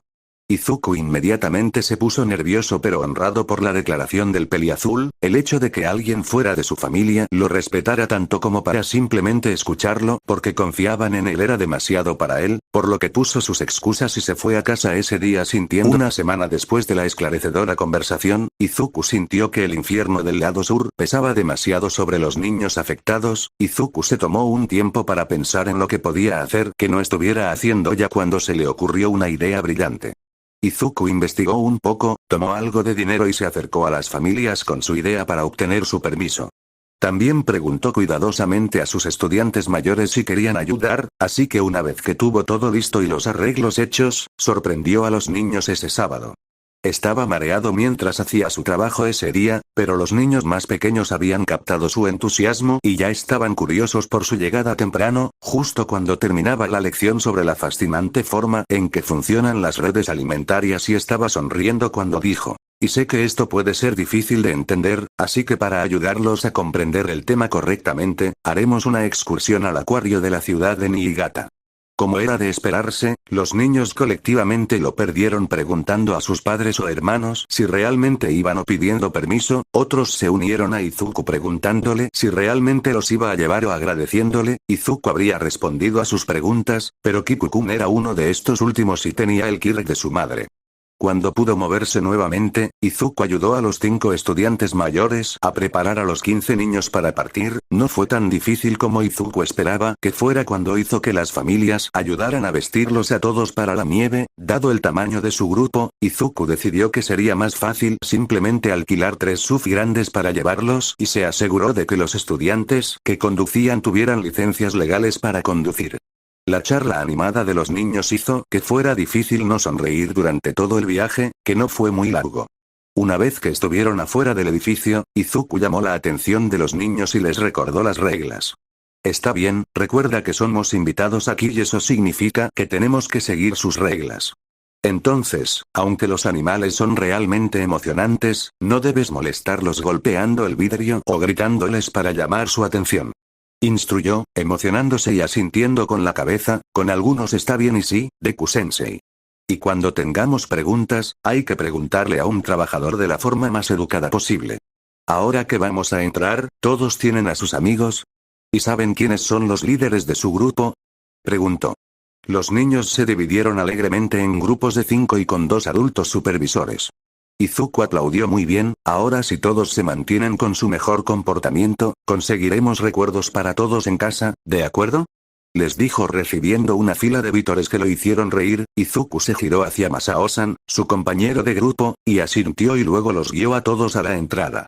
Izuku inmediatamente se puso nervioso pero honrado por la declaración del peliazul. El hecho de que alguien fuera de su familia lo respetara tanto como para simplemente escucharlo porque confiaban en él era demasiado para él, por lo que puso sus excusas y se fue a casa ese día sintiendo. Una semana después de la esclarecedora conversación, Izuku sintió que el infierno del lado sur pesaba demasiado sobre los niños afectados. Izuku se tomó un tiempo para pensar en lo que podía hacer que no estuviera haciendo ya cuando se le ocurrió una idea brillante. Izuku investigó un poco, tomó algo de dinero y se acercó a las familias con su idea para obtener su permiso. También preguntó cuidadosamente a sus estudiantes mayores si querían ayudar, así que una vez que tuvo todo listo y los arreglos hechos, sorprendió a los niños ese sábado. Estaba mareado mientras hacía su trabajo ese día, pero los niños más pequeños habían captado su entusiasmo y ya estaban curiosos por su llegada temprano, justo cuando terminaba la lección sobre la fascinante forma en que funcionan las redes alimentarias, y estaba sonriendo cuando dijo: y sé que esto puede ser difícil de entender, así que para ayudarlos a comprender el tema correctamente, haremos una excursión al acuario de la ciudad de Niigata. Como era de esperarse, los niños colectivamente lo perdieron preguntando a sus padres o hermanos si realmente iban o pidiendo permiso. Otros se unieron a Izuku preguntándole si realmente los iba a llevar o agradeciéndole. Izuku habría respondido a sus preguntas, pero Kiku-kun era uno de estos últimos y tenía el kirk de su madre. Cuando pudo moverse nuevamente, Izuku ayudó a los 5 estudiantes mayores a preparar a los 15 niños para partir. No fue tan difícil como Izuku esperaba que fuera cuando hizo que las familias ayudaran a vestirlos a todos para la nieve. Dado el tamaño de su grupo, Izuku decidió que sería más fácil simplemente alquilar 3 SUV grandes para llevarlos y se aseguró de que los estudiantes que conducían tuvieran licencias legales para conducir. La charla animada de los niños hizo que fuera difícil no sonreír durante todo el viaje, que no fue muy largo. Una vez que estuvieron afuera del edificio, Izuku llamó la atención de los niños y les recordó las reglas. Está bien, recuerda que somos invitados aquí y eso significa que tenemos que seguir sus reglas. Entonces, aunque los animales son realmente emocionantes, no debes molestarlos golpeando el vidrio o gritándoles para llamar su atención. Instruyó, emocionándose y asintiendo con la cabeza. Con algunos está bien y sí, Deku-sensei. Y cuando tengamos preguntas, hay que preguntarle a un trabajador de la forma más educada posible. Ahora que vamos a entrar, ¿todos tienen a sus amigos? ¿Y saben quiénes son los líderes de su grupo?, preguntó. Los niños se dividieron alegremente en grupos de 5 y con 2 adultos supervisores. Izuku aplaudió muy bien. Ahora si todos se mantienen con su mejor comportamiento, conseguiremos recuerdos para todos en casa, ¿de acuerdo?, les dijo recibiendo una fila de vítores que lo hicieron reír. Izuku se giró hacia Masao-san, su compañero de grupo, y asintió y luego los guió a todos a la entrada.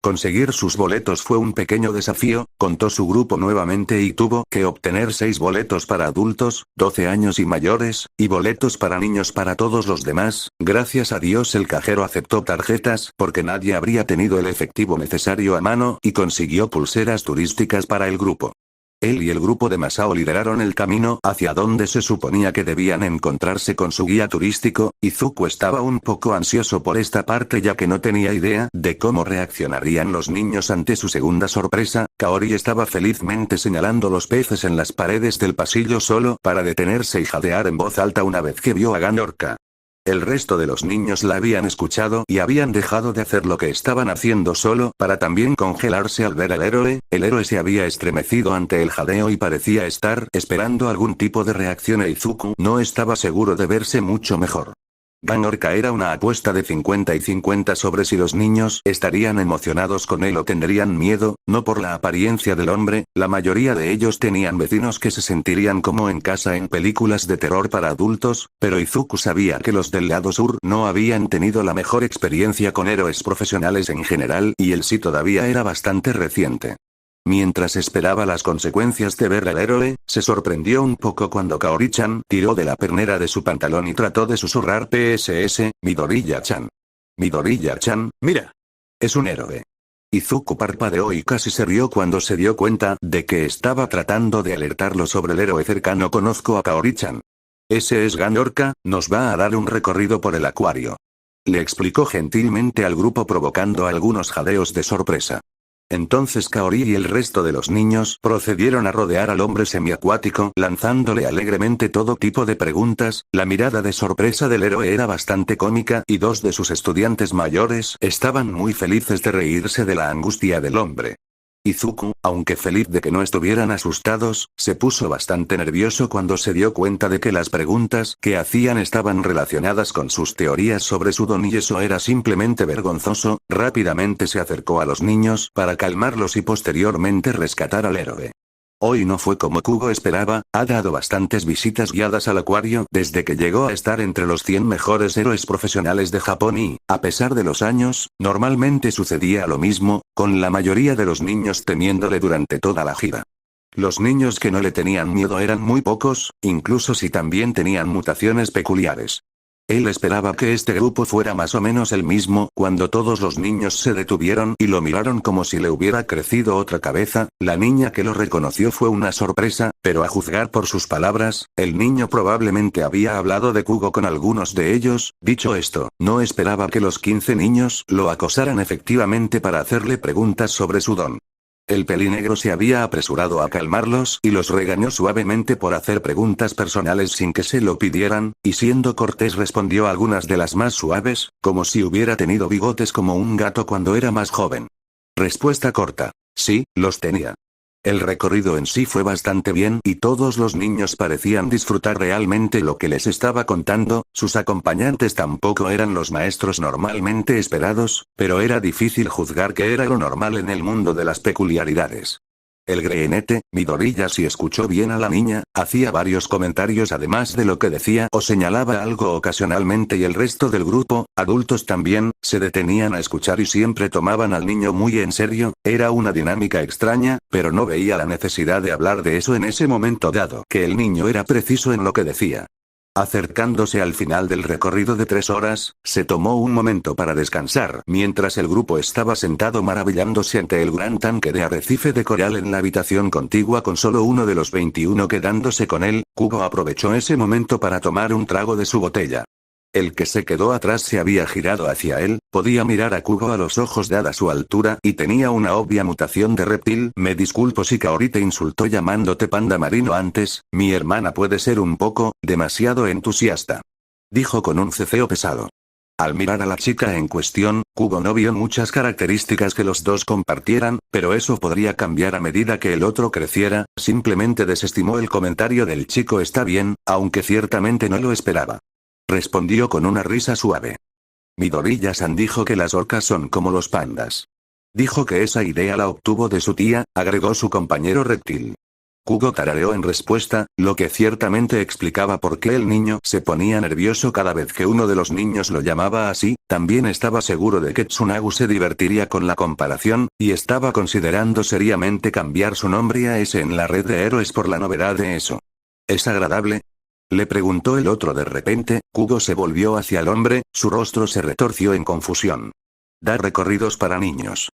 Conseguir sus boletos fue un pequeño desafío, contó su grupo nuevamente y tuvo que obtener 6 boletos para adultos, 12 años y mayores, y boletos para niños para todos los demás. Gracias a Dios el cajero aceptó tarjetas porque nadie habría tenido el efectivo necesario a mano y consiguió pulseras turísticas para el grupo. Él y el grupo de Masao lideraron el camino hacia donde se suponía que debían encontrarse con su guía turístico. Izuku estaba un poco ansioso por esta parte ya que no tenía idea de cómo reaccionarían los niños ante su segunda sorpresa. Kaori estaba felizmente señalando los peces en las paredes del pasillo solo para detenerse y jadear en voz alta una vez que vio a Ganorka. El resto de los niños la habían escuchado y habían dejado de hacer lo que estaban haciendo solo para también congelarse al ver al héroe. El héroe se había estremecido ante el jadeo y parecía estar esperando algún tipo de reacción e Izuku no estaba seguro de verse mucho mejor. Ganorka era una apuesta de 50 y 50 sobre si los niños estarían emocionados con él o tendrían miedo, no por la apariencia del hombre. La mayoría de ellos tenían vecinos que se sentirían como en casa en películas de terror para adultos, pero Izuku sabía que los del lado sur no habían tenido la mejor experiencia con héroes profesionales en general y él sí todavía era bastante reciente. Mientras esperaba las consecuencias de ver al héroe, se sorprendió un poco cuando Kaori-chan tiró de la pernera de su pantalón y trató de susurrar PSS, Midoriya-chan. Midoriya-chan, mira. Es un héroe. Izuku parpadeó y casi se rió cuando se dio cuenta de que estaba tratando de alertarlo sobre el héroe cercano. Conozco a Kaori-chan. Ese es Ganorka, nos va a dar un recorrido por el acuario. Le explicó gentilmente al grupo provocando algunos jadeos de sorpresa. Entonces Kaori y el resto de los niños procedieron a rodear al hombre semiacuático lanzándole alegremente todo tipo de preguntas. La mirada de sorpresa del héroe era bastante cómica y 2 de sus estudiantes mayores estaban muy felices de reírse de la angustia del hombre. Izuku, aunque feliz de que no estuvieran asustados, se puso bastante nervioso cuando se dio cuenta de que las preguntas que hacían estaban relacionadas con sus teorías sobre su don y eso era simplemente vergonzoso. Rápidamente se acercó a los niños para calmarlos y posteriormente rescatar al héroe. Hoy no fue como Kugo esperaba, ha dado bastantes visitas guiadas al acuario desde que llegó a estar entre los 100 mejores héroes profesionales de Japón y, a pesar de los años, normalmente sucedía lo mismo, con la mayoría de los niños temiéndole durante toda la gira. Los niños que no le tenían miedo eran muy pocos, incluso si también tenían mutaciones peculiares. Él esperaba que este grupo fuera más o menos el mismo cuando todos los niños se detuvieron y lo miraron como si le hubiera crecido otra cabeza. La niña que lo reconoció fue una sorpresa, pero a juzgar por sus palabras, el niño probablemente había hablado de Kugo con algunos de ellos. Dicho esto, no esperaba que los 15 niños lo acosaran efectivamente para hacerle preguntas sobre su don. El pelinegro se había apresurado a calmarlos y los regañó suavemente por hacer preguntas personales sin que se lo pidieran, y siendo cortés respondió algunas de las más suaves, como si hubiera tenido bigotes como un gato cuando era más joven. Respuesta corta. Sí, los tenía. El recorrido en sí fue bastante bien y todos los niños parecían disfrutar realmente lo que les estaba contando. Sus acompañantes tampoco eran los maestros normalmente esperados, pero era difícil juzgar qué era lo normal en el mundo de las peculiaridades. El greenete, Midoriya si escuchó bien a la niña, hacía varios comentarios además de lo que decía o señalaba algo ocasionalmente y el resto del grupo, adultos también, se detenían a escuchar y siempre tomaban al niño muy en serio. Era una dinámica extraña, pero no veía la necesidad de hablar de eso en ese momento dado que el niño era preciso en lo que decía. Acercándose al final del recorrido de 3 horas, se tomó un momento para descansar mientras el grupo estaba sentado maravillándose ante el gran tanque de arrecife de coral en la habitación contigua con solo uno de los 21 quedándose con él. Kugo aprovechó ese momento para tomar un trago de su botella. El que se quedó atrás se había girado hacia él, podía mirar a Kugo a los ojos dada su altura y tenía una obvia mutación de reptil. Me disculpo si Kaori te insultó llamándote panda marino antes, mi hermana puede ser un poco, demasiado entusiasta. Dijo con un ceceo pesado. Al mirar a la chica en cuestión, Kugo no vio muchas características que los dos compartieran, pero eso podría cambiar a medida que el otro creciera. Simplemente desestimó el comentario del chico. Está bien, aunque ciertamente no lo esperaba. Respondió con una risa suave. Midoriya-san dijo que las orcas son como los pandas. Dijo que esa idea la obtuvo de su tía, agregó su compañero reptil. Kugo tarareó en respuesta, lo que ciertamente explicaba por qué el niño se ponía nervioso cada vez que uno de los niños lo llamaba así. También estaba seguro de que Tsunagu se divertiría con la comparación, y estaba considerando seriamente cambiar su nombre a ese en la red de héroes por la novedad de eso. ¿Es agradable?, le preguntó el otro de repente. Kugo se volvió hacia el hombre, su rostro se retorció en confusión. Da recorridos para niños,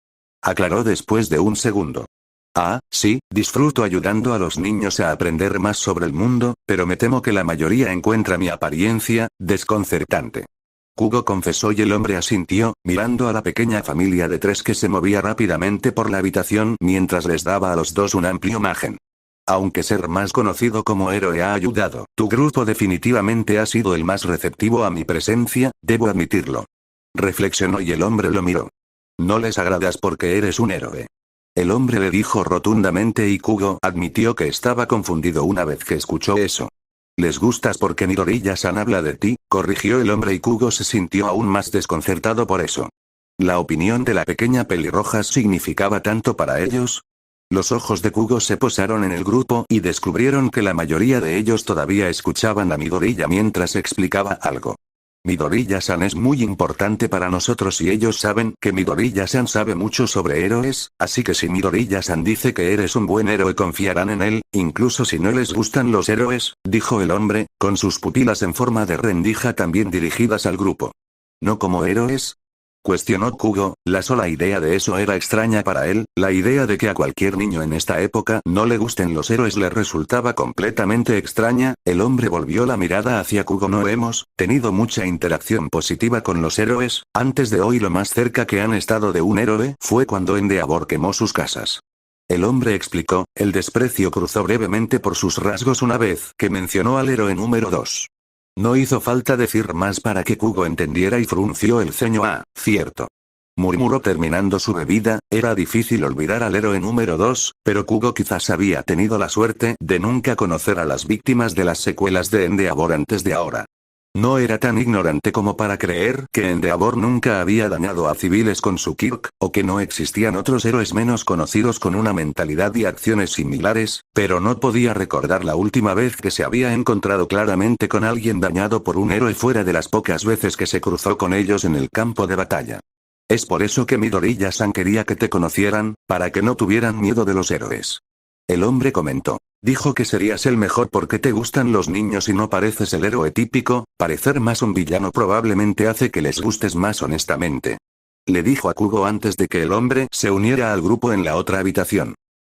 aclaró después de un segundo. Ah, sí, disfruto ayudando a los niños a aprender más sobre el mundo, pero me temo que la mayoría encuentra mi apariencia desconcertante. Kugo confesó y el hombre asintió, mirando a la pequeña familia de 3 que se movía rápidamente por la habitación mientras les daba a los dos un amplio margen. Aunque ser más conocido como héroe ha ayudado, tu grupo definitivamente ha sido el más receptivo a mi presencia, debo admitirlo. Reflexionó y el hombre lo miró. No les agradas porque eres un héroe. El hombre le dijo rotundamente y Kugo admitió que estaba confundido una vez que escuchó eso. Les gustas porque Midoriya-san habla de ti, corrigió el hombre y Kugo se sintió aún más desconcertado por eso. ¿La opinión de la pequeña pelirroja significaba tanto para ellos? Los ojos de Kugo se posaron en el grupo y descubrieron que la mayoría de ellos todavía escuchaban a Midoriya mientras explicaba algo. Midoriya-san es muy importante para nosotros y ellos saben que Midoriya-san sabe mucho sobre héroes, así que si Midoriya-san dice que eres un buen héroe confiarán en él, incluso si no les gustan los héroes, dijo el hombre, con sus pupilas en forma de rendija también dirigidas al grupo. ¿No como héroes?, cuestionó Kugo. La sola idea de eso era extraña para él, la idea de que a cualquier niño en esta época no le gusten los héroes le resultaba completamente extraña. El hombre volvió la mirada hacia Kugo. No hemos tenido mucha interacción positiva con los héroes, antes de hoy lo más cerca que han estado de un héroe fue cuando Endeavor quemó sus casas. El hombre explicó, el desprecio cruzó brevemente por sus rasgos una vez que mencionó al héroe número 2. No hizo falta decir más para que Kugo entendiera y frunció el ceño. Ah, cierto, murmuró terminando su bebida. Era difícil olvidar al héroe número 2, pero Kugo quizás había tenido la suerte de nunca conocer a las víctimas de las secuelas de Endeavor antes de ahora. No era tan ignorante como para creer que Endeavor nunca había dañado a civiles con su Kirk, o que no existían otros héroes menos conocidos con una mentalidad y acciones similares, pero no podía recordar la última vez que se había encontrado claramente con alguien dañado por un héroe fuera de las pocas veces que se cruzó con ellos en el campo de batalla. Es por eso que Midoriya-san quería que te conocieran, para que no tuvieran miedo de los héroes. El hombre comentó. Dijo que serías el mejor porque te gustan los niños y no pareces el héroe típico. Parecer más un villano probablemente hace que les gustes más honestamente. Le dijo a Kugo antes de que el hombre se uniera al grupo en la otra habitación.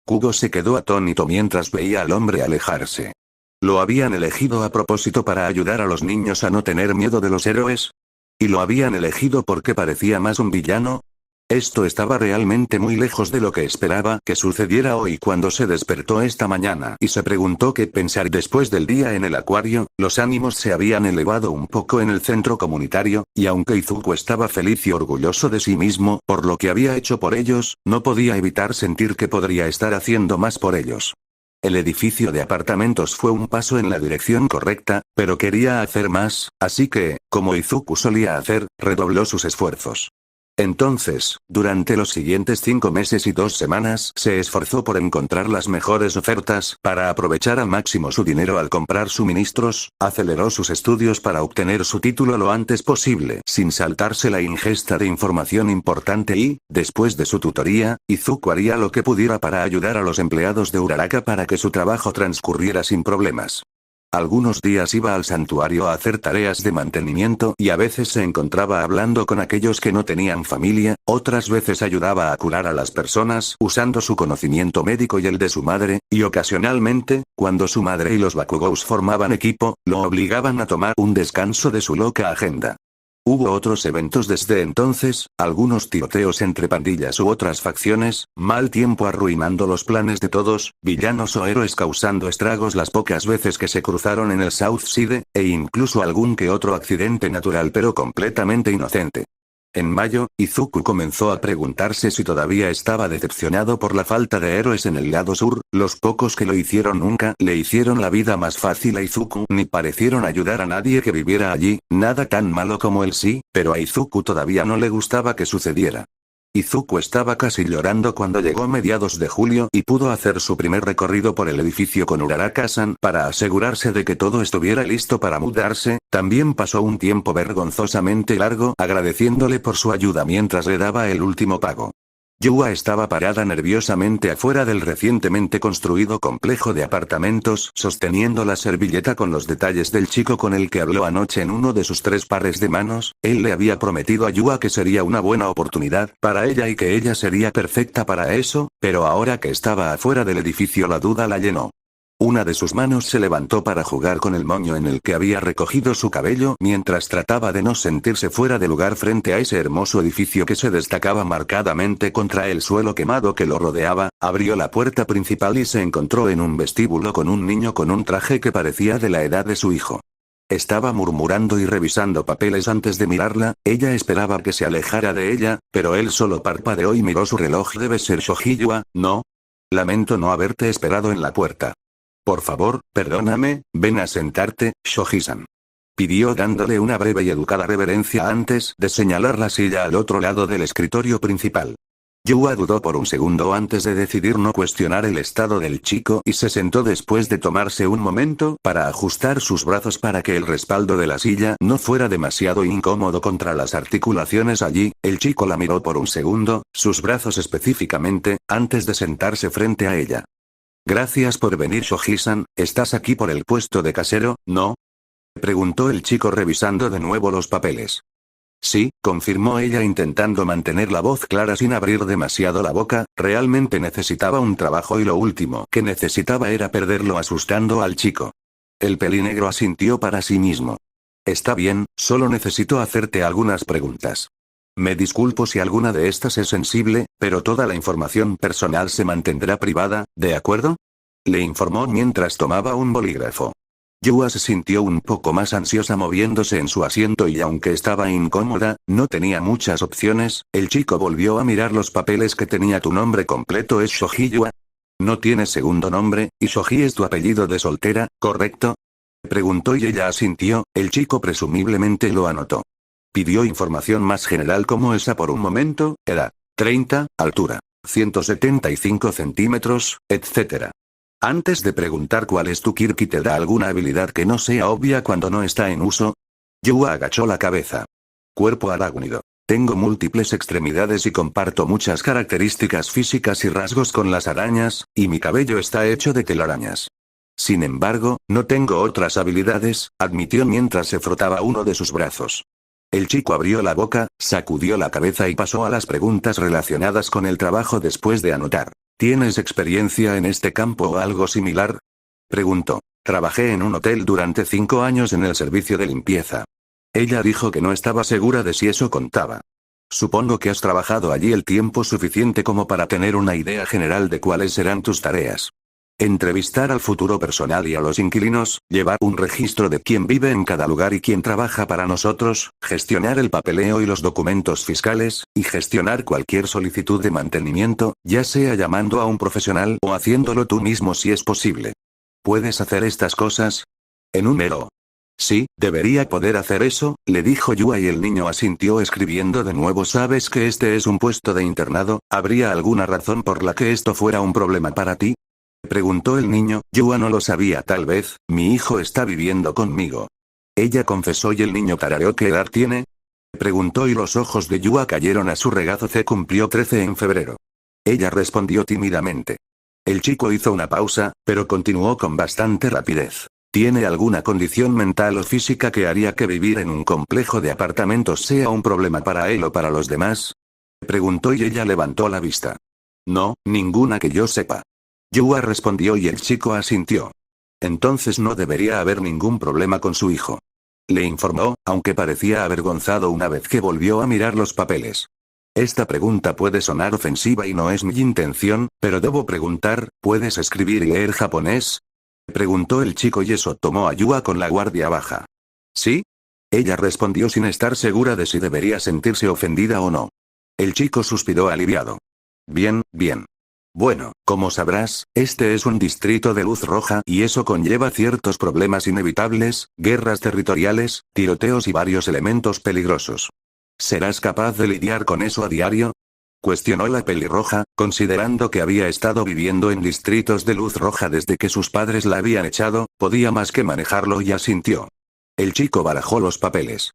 Kugo se quedó atónito mientras veía al hombre alejarse. ¿Lo habían elegido a propósito para ayudar a los niños a no tener miedo de los héroes? ¿Y lo habían elegido porque parecía más un villano? Esto estaba realmente muy lejos de lo que esperaba que sucediera hoy cuando se despertó esta mañana y se preguntó qué pensar después del día en el acuario. Los ánimos se habían elevado un poco en el centro comunitario, y aunque Izuku estaba feliz y orgulloso de sí mismo por lo que había hecho por ellos, no podía evitar sentir que podría estar haciendo más por ellos. El edificio de apartamentos fue un paso en la dirección correcta, pero quería hacer más, así que, como Izuku solía hacer, redobló sus esfuerzos. Entonces, durante los siguientes 5 meses y 2 semanas, se esforzó por encontrar las mejores ofertas, para aprovechar al máximo su dinero al comprar suministros, aceleró sus estudios para obtener su título lo antes posible, sin saltarse la ingesta de información importante y, después de su tutoría, Izuku haría lo que pudiera para ayudar a los empleados de Uraraka para que su trabajo transcurriera sin problemas. Algunos días iba al santuario a hacer tareas de mantenimiento y a veces se encontraba hablando con aquellos que no tenían familia, otras veces ayudaba a curar a las personas usando su conocimiento médico y el de su madre, y ocasionalmente, cuando su madre y los Bakugous formaban equipo, lo obligaban a tomar un descanso de su loca agenda. Hubo otros eventos desde entonces, algunos tiroteos entre pandillas u otras facciones, mal tiempo arruinando los planes de todos, villanos o héroes causando estragos las pocas veces que se cruzaron en el South Side, e incluso algún que otro accidente natural pero completamente inocente. En mayo, Izuku comenzó a preguntarse si todavía estaba decepcionado por la falta de héroes en el lado sur. Los pocos que lo hicieron nunca le hicieron la vida más fácil a Izuku ni parecieron ayudar a nadie que viviera allí, nada tan malo como él sí, pero a Izuku todavía no le gustaba que sucediera. Izuku estaba casi llorando cuando llegó mediados de julio y pudo hacer su primer recorrido por el edificio con Uraraka-san para asegurarse de que todo estuviera listo para mudarse. También pasó un tiempo vergonzosamente largo agradeciéndole por su ayuda mientras le daba el último pago. Yua estaba parada nerviosamente afuera del recientemente construido complejo de apartamentos, sosteniendo la servilleta con los detalles del chico con el que habló anoche en uno de sus 3 pares de manos. Él le había prometido a Yua que sería una buena oportunidad para ella y que ella sería perfecta para eso, pero ahora que estaba afuera del edificio la duda la llenó. Una de sus manos se levantó para jugar con el moño en el que había recogido su cabello mientras trataba de no sentirse fuera de lugar frente a ese hermoso edificio que se destacaba marcadamente contra el suelo quemado que lo rodeaba. Abrió la puerta principal y se encontró en un vestíbulo con un niño con un traje que parecía de la edad de su hijo. Estaba murmurando y revisando papeles antes de mirarla. Ella esperaba que se alejara de ella, pero él solo parpadeó y miró su reloj. Debe ser Shoji-Yua, ¿no? Lamento no haberte esperado en la puerta. Por favor, perdóname, ven a sentarte, Shoji-san. Pidió dándole una breve y educada reverencia antes de señalar la silla al otro lado del escritorio principal. Yua dudó por un segundo antes de decidir no cuestionar el estado del chico y se sentó después de tomarse un momento para ajustar sus brazos para que el respaldo de la silla no fuera demasiado incómodo contra las articulaciones allí. El chico la miró por un segundo, sus brazos específicamente, antes de sentarse frente a ella. Gracias por venir, Shoji-san. ¿Estás aquí por el puesto de casero, no? Preguntó el chico revisando de nuevo los papeles. Sí, confirmó ella intentando mantener la voz clara sin abrir demasiado la boca. Realmente necesitaba un trabajo y lo último que necesitaba era perderlo asustando al chico. El pelinegro asintió para sí mismo. Está bien, solo necesito hacerte algunas preguntas. Me disculpo si alguna de estas es sensible, pero toda la información personal se mantendrá privada, ¿de acuerdo? Le informó mientras tomaba un bolígrafo. Yua se sintió un poco más ansiosa moviéndose en su asiento y aunque estaba incómoda, no tenía muchas opciones. El chico volvió a mirar los papeles que tenía. Tu nombre completo es Shoji-Yua. No tienes segundo nombre, y Shoji es tu apellido de soltera, ¿correcto? Preguntó y ella asintió. El chico presumiblemente lo anotó. Pidió información más general como esa por un momento, edad, 30, altura, 175 centímetros, etc. Antes de preguntar cuál es tu kirki, ¿te da alguna habilidad que no sea obvia cuando no está en uso? Yua agachó la cabeza. Cuerpo arácnido. Tengo múltiples extremidades y comparto muchas características físicas y rasgos con las arañas, y mi cabello está hecho de telarañas. Sin embargo, no tengo otras habilidades, admitió mientras se frotaba uno de sus brazos. El chico abrió la boca, sacudió la cabeza y pasó a las preguntas relacionadas con el trabajo después de anotar. ¿Tienes experiencia en este campo o algo similar? Preguntó. Trabajé en un hotel durante 5 años en el servicio de limpieza. Ella dijo que no estaba segura de si eso contaba. Supongo que has trabajado allí el tiempo suficiente como para tener una idea general de cuáles serán tus tareas. Entrevistar al futuro personal y a los inquilinos, llevar un registro de quién vive en cada lugar y quién trabaja para nosotros, gestionar el papeleo y los documentos fiscales, y gestionar cualquier solicitud de mantenimiento, ya sea llamando a un profesional o haciéndolo tú mismo si es posible. ¿Puedes hacer estas cosas? Enuméró. Sí, debería poder hacer eso, le dijo Yua y el niño asintió escribiendo de nuevo. ¿Sabes que este es un puesto de internado? ¿Habría alguna razón por la que esto fuera un problema para ti? Preguntó el niño. Yua no lo sabía. Tal vez, mi hijo está viviendo conmigo. Ella confesó y el niño tarareó. ¿Qué edad tiene? Preguntó y los ojos de Yua cayeron a su regazo. Cumplió 13 en febrero. Ella respondió tímidamente. El chico hizo una pausa, pero continuó con bastante rapidez. ¿Tiene alguna condición mental o física que haría que vivir en un complejo de apartamentos sea un problema para él o para los demás? Preguntó y ella levantó la vista. No, ninguna que yo sepa. Yua respondió y el chico asintió. Entonces no debería haber ningún problema con su hijo. Le informó, aunque parecía avergonzado una vez que volvió a mirar los papeles. Esta pregunta puede sonar ofensiva y no es mi intención, pero debo preguntar, ¿puedes escribir y leer japonés? Preguntó el chico y eso tomó a Yua con la guardia baja. ¿Sí? Ella respondió sin estar segura de si debería sentirse ofendida o no. El chico suspiró aliviado. Bien, bien. Bueno, como sabrás, este es un distrito de luz roja y eso conlleva ciertos problemas inevitables, guerras territoriales, tiroteos y varios elementos peligrosos. ¿Serás capaz de lidiar con eso a diario? Cuestionó la pelirroja, considerando que había estado viviendo en distritos de luz roja desde que sus padres la habían echado, podía más que manejarlo y asintió. El chico barajó los papeles.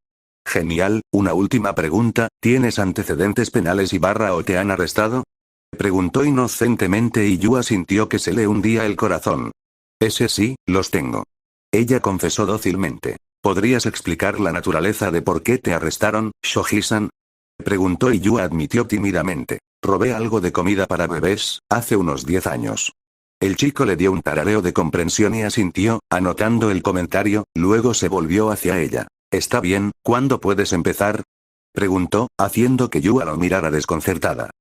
Genial, una última pregunta, ¿tienes antecedentes penales o te han arrestado? Preguntó inocentemente y Yua sintió que se le hundía el corazón. Ese sí, los tengo. Ella confesó dócilmente. ¿Podrías explicar la naturaleza de por qué te arrestaron, Shoji-san? Preguntó y Yua admitió tímidamente. Robé algo de comida para bebés, hace unos 10 años. El chico le dio un tarareo de comprensión y asintió, anotando el comentario, luego se volvió hacia ella. Está bien, ¿cuándo puedes empezar? Preguntó, haciendo que Yua lo mirara desconcertada.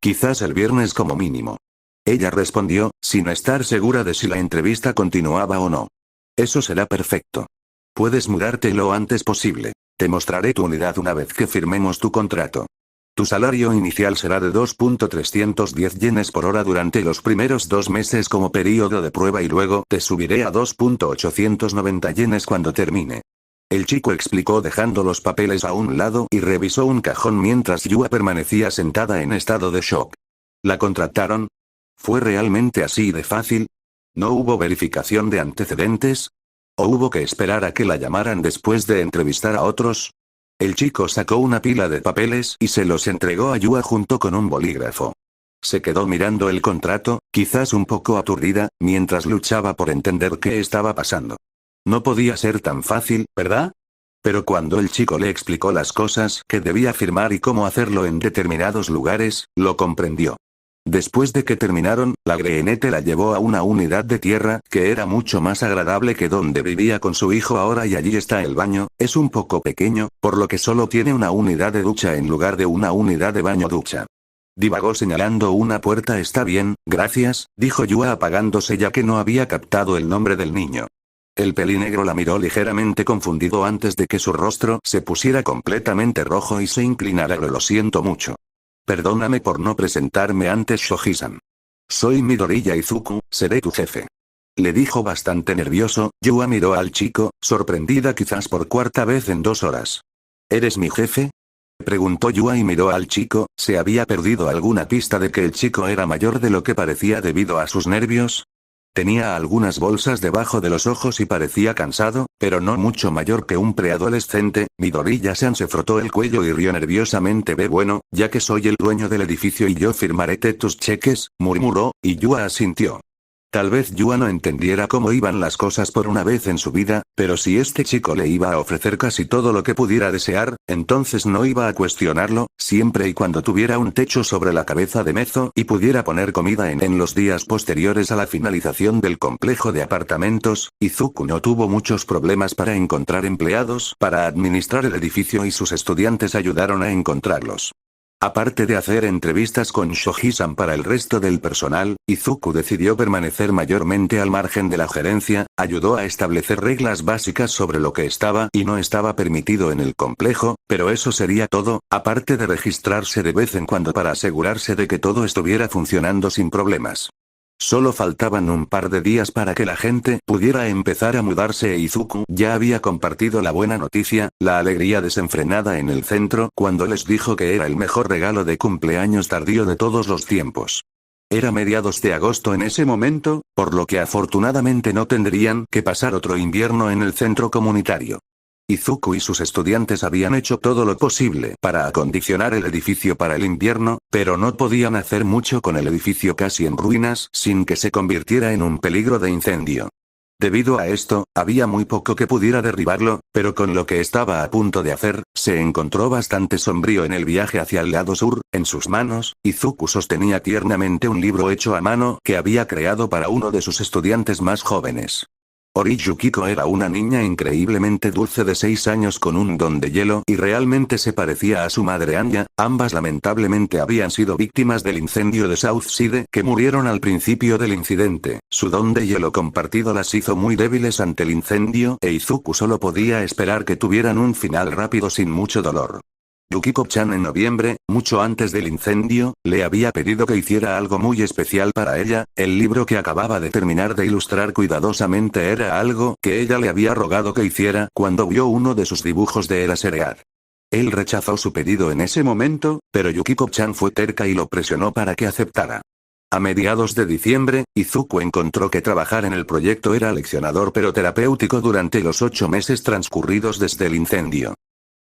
Quizás el viernes como mínimo. Ella respondió, sin estar segura de si la entrevista continuaba o no. Eso será perfecto. Puedes mudarte lo antes posible. Te mostraré tu unidad una vez que firmemos tu contrato. Tu salario inicial será de 2.310 yenes por hora durante los primeros 2 meses como período de prueba y luego te subiré a 2.890 yenes cuando termine. El chico explicó dejando los papeles a un lado y revisó un cajón mientras Yua permanecía sentada en estado de shock. ¿La contrataron? ¿Fue realmente así de fácil? ¿No hubo verificación de antecedentes? ¿O hubo que esperar a que la llamaran después de entrevistar a otros? El chico sacó una pila de papeles y se los entregó a Yua junto con un bolígrafo. Se quedó mirando el contrato, quizás un poco aturdida, mientras luchaba por entender qué estaba pasando. No podía ser tan fácil, ¿verdad? Pero cuando el chico le explicó las cosas que debía firmar y cómo hacerlo en determinados lugares, lo comprendió. Después de que terminaron, la Greenete la llevó a una unidad de tierra que era mucho más agradable que donde vivía con su hijo ahora y allí está el baño, es un poco pequeño, por lo que solo tiene una unidad de ducha en lugar de una unidad de baño-ducha. Divagó señalando una puerta. Está bien, gracias, dijo Yua apagándose ya que no había captado el nombre del niño. El pelinegro la miró ligeramente confundido antes de que su rostro se pusiera completamente rojo y se inclinara. Lo siento mucho. Perdóname por no presentarme antes, Shoji-san. Soy Midoriya Izuku, seré tu jefe. Le dijo bastante nervioso. Yua miró al chico, sorprendida quizás por 4ª vez en 2 horas. ¿Eres mi jefe? Preguntó Yua y miró al chico. ¿Se había perdido alguna pista de que el chico era mayor de lo que parecía debido a sus nervios? Tenía algunas bolsas debajo de los ojos y parecía cansado, pero no mucho mayor que un preadolescente. Midoriya-san se frotó el cuello y rió nerviosamente. Bueno, ya que soy el dueño del edificio y yo firmaré tus cheques, murmuró, y Yua asintió. Tal vez Yua no entendiera cómo iban las cosas por una vez en su vida, pero si este chico le iba a ofrecer casi todo lo que pudiera desear, entonces no iba a cuestionarlo, siempre y cuando tuviera un techo sobre la cabeza de Mezo y pudiera poner comida en los días posteriores a la finalización del complejo de apartamentos. Izuku no tuvo muchos problemas para encontrar empleados para administrar el edificio y sus estudiantes ayudaron a encontrarlos. Aparte de hacer entrevistas con Shoji-san para el resto del personal, Izuku decidió permanecer mayormente al margen de la gerencia, ayudó a establecer reglas básicas sobre lo que estaba y no estaba permitido en el complejo, pero eso sería todo, aparte de registrarse de vez en cuando para asegurarse de que todo estuviera funcionando sin problemas. Solo faltaban un par de días para que la gente pudiera empezar a mudarse e Izuku ya había compartido la buena noticia, la alegría desenfrenada en el centro cuando les dijo que era el mejor regalo de cumpleaños tardío de todos los tiempos. Era mediados de agosto en ese momento, por lo que afortunadamente no tendrían que pasar otro invierno en el centro comunitario. Izuku y sus estudiantes habían hecho todo lo posible para acondicionar el edificio para el invierno, pero no podían hacer mucho con el edificio casi en ruinas sin que se convirtiera en un peligro de incendio. Debido a esto, había muy poco que pudiera derribarlo, pero con lo que estaba a punto de hacer, se encontró bastante sombrío en el viaje hacia el lado sur. En sus manos, Izuku sostenía tiernamente un libro hecho a mano que había creado para uno de sus estudiantes más jóvenes. Ori Yukiko era una niña increíblemente dulce de 6 años con un don de hielo y realmente se parecía a su madre Anya. Ambas lamentablemente habían sido víctimas del incendio de Southside que murieron al principio del incidente. Su don de hielo compartido las hizo muy débiles ante el incendio e Izuku solo podía esperar que tuvieran un final rápido sin mucho dolor. Yukiko-chan en noviembre, mucho antes del incendio, le había pedido que hiciera algo muy especial para ella. El libro que acababa de terminar de ilustrar cuidadosamente era algo que ella le había rogado que hiciera cuando vio uno de sus dibujos de Eraserhead. Él rechazó su pedido en ese momento, pero Yukiko-chan fue terca y lo presionó para que aceptara. A mediados de diciembre, Izuku encontró que trabajar en el proyecto era leccionador pero terapéutico durante los 8 meses transcurridos desde el incendio.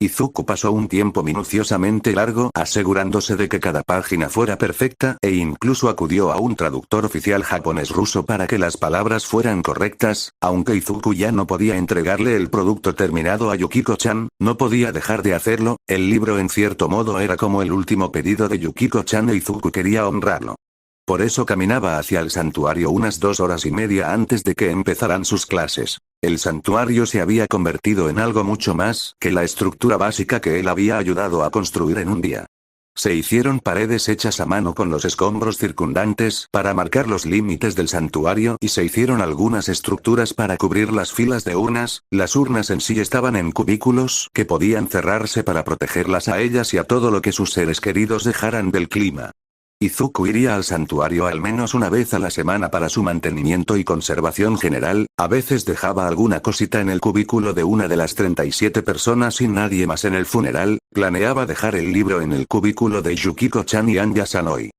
Izuku pasó un tiempo minuciosamente largo asegurándose de que cada página fuera perfecta e incluso acudió a un traductor oficial japonés-ruso para que las palabras fueran correctas, aunque Izuku ya no podía entregarle el producto terminado a Yukiko-chan, no podía dejar de hacerlo, el libro en cierto modo era como el último pedido de Yukiko-chan e Izuku quería honrarlo. Por eso caminaba hacia el santuario unas 2 horas y media antes de que empezaran sus clases. El santuario se había convertido en algo mucho más que la estructura básica que él había ayudado a construir en un día. Se hicieron paredes hechas a mano con los escombros circundantes para marcar los límites del santuario y se hicieron algunas estructuras para cubrir las filas de urnas. Las urnas en sí estaban en cubículos que podían cerrarse para protegerlas a ellas y a todo lo que sus seres queridos dejaran del clima. Izuku iría al santuario al menos una vez a la semana para su mantenimiento y conservación general, a veces dejaba alguna cosita en el cubículo de una de las 37 personas y nadie más en el funeral, planeaba dejar el libro en el cubículo de Yukiko-chan y Anya-san hoy.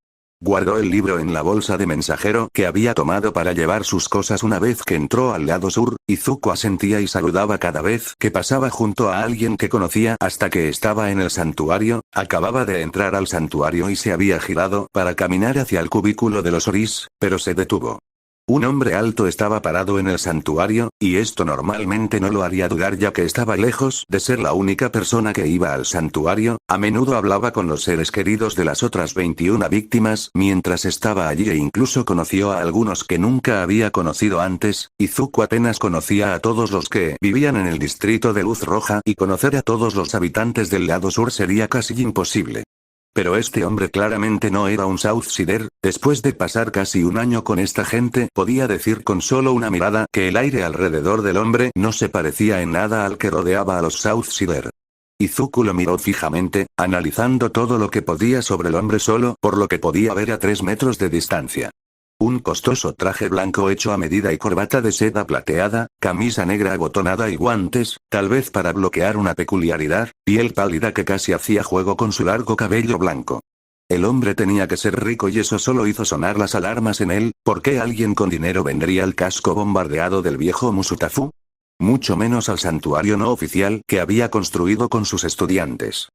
Guardó el libro en la bolsa de mensajero que había tomado para llevar sus cosas una vez que entró al lado sur. Izuku asentía y saludaba cada vez que pasaba junto a alguien que conocía hasta que estaba en el santuario. Acababa de entrar al santuario y se había girado para caminar hacia el cubículo de los oris, pero se detuvo. Un hombre alto estaba parado en el santuario, y esto normalmente no lo haría dudar ya que estaba lejos de ser la única persona que iba al santuario. A menudo hablaba con los seres queridos de las otras 21 víctimas mientras estaba allí e incluso conoció a algunos que nunca había conocido antes. Izuku apenas conocía a todos los que vivían en el distrito de Luz Roja y conocer a todos los habitantes del lado sur sería casi imposible. Pero este hombre claramente no era un Southsider. Después de pasar casi un año con esta gente, podía decir con solo una mirada que el aire alrededor del hombre no se parecía en nada al que rodeaba a los Southsider. Izuku lo miró fijamente, analizando todo lo que podía sobre el hombre solo por lo que podía ver a 3 metros de distancia. Un costoso traje blanco hecho a medida y corbata de seda plateada, camisa negra abotonada y guantes, tal vez para bloquear una peculiaridad, piel pálida que casi hacía juego con su largo cabello blanco. El hombre tenía que ser rico y eso solo hizo sonar las alarmas en él. ¿Por qué alguien con dinero vendría al casco bombardeado del viejo Musutafu? Mucho menos al santuario no oficial que había construido con sus estudiantes.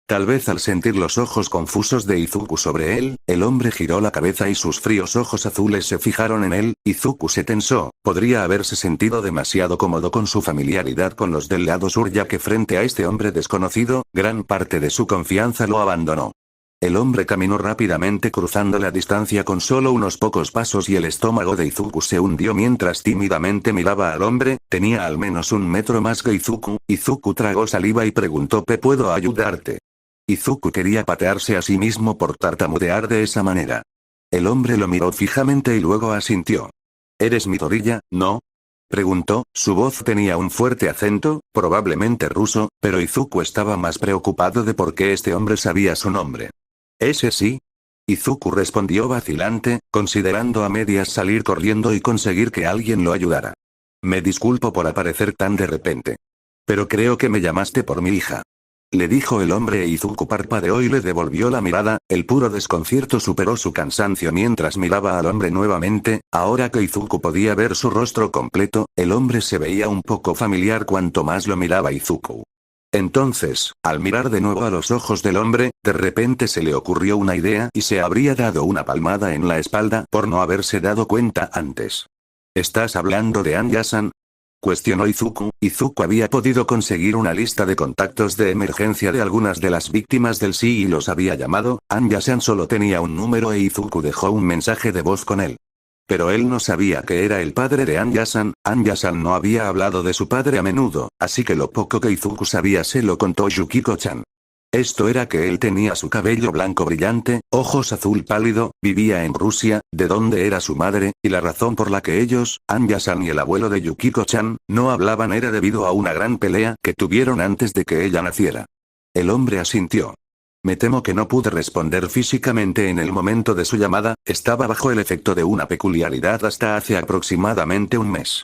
Tal vez al sentir los ojos confusos de Izuku sobre él, el hombre giró la cabeza y sus fríos ojos azules se fijaron en él. Izuku se tensó, podría haberse sentido demasiado cómodo con su familiaridad con los del lado sur ya que frente a este hombre desconocido, gran parte de su confianza lo abandonó. El hombre caminó rápidamente cruzando la distancia con solo unos pocos pasos y el estómago de Izuku se hundió mientras tímidamente miraba al hombre. Tenía al menos 1 metro más que Izuku. Izuku tragó saliva y preguntó: ¿puedo ayudarte? Izuku quería patearse a sí mismo por tartamudear de esa manera. El hombre lo miró fijamente y luego asintió. ¿Eres Midoriya, no? Preguntó, su voz tenía un fuerte acento, probablemente ruso, pero Izuku estaba más preocupado de por qué este hombre sabía su nombre. ¿Ese sí? Izuku respondió vacilante, considerando a medias salir corriendo y conseguir que alguien lo ayudara. Me disculpo por aparecer tan de repente. Pero creo que me llamaste por mi hija. Le dijo el hombre e Izuku parpadeó y le devolvió la mirada. El puro desconcierto superó su cansancio mientras miraba al hombre nuevamente. Ahora que Izuku podía ver su rostro completo, el hombre se veía un poco familiar cuanto más lo miraba Izuku. Entonces, al mirar de nuevo a los ojos del hombre, de repente se le ocurrió una idea y se habría dado una palmada en la espalda por no haberse dado cuenta antes. ¿Estás hablando de Anya-san? Cuestionó Izuku. Izuku había podido conseguir una lista de contactos de emergencia de algunas de las víctimas del sí y los había llamado. Anya-san solo tenía un número e Izuku dejó un mensaje de voz con él. Pero él no sabía que era el padre de Anya-san. Anya-san no había hablado de su padre a menudo, así que lo poco que Izuku sabía se lo contó Yukiko-chan. Esto era que él tenía su cabello blanco brillante, ojos azul pálido, vivía en Rusia, de donde era su madre, y la razón por la que ellos, Anya-san y el abuelo de Yukiko-chan, no hablaban era debido a una gran pelea que tuvieron antes de que ella naciera. El hombre asintió. Me temo que no pude responder físicamente en el momento de su llamada, estaba bajo el efecto de una peculiaridad hasta hace aproximadamente un mes.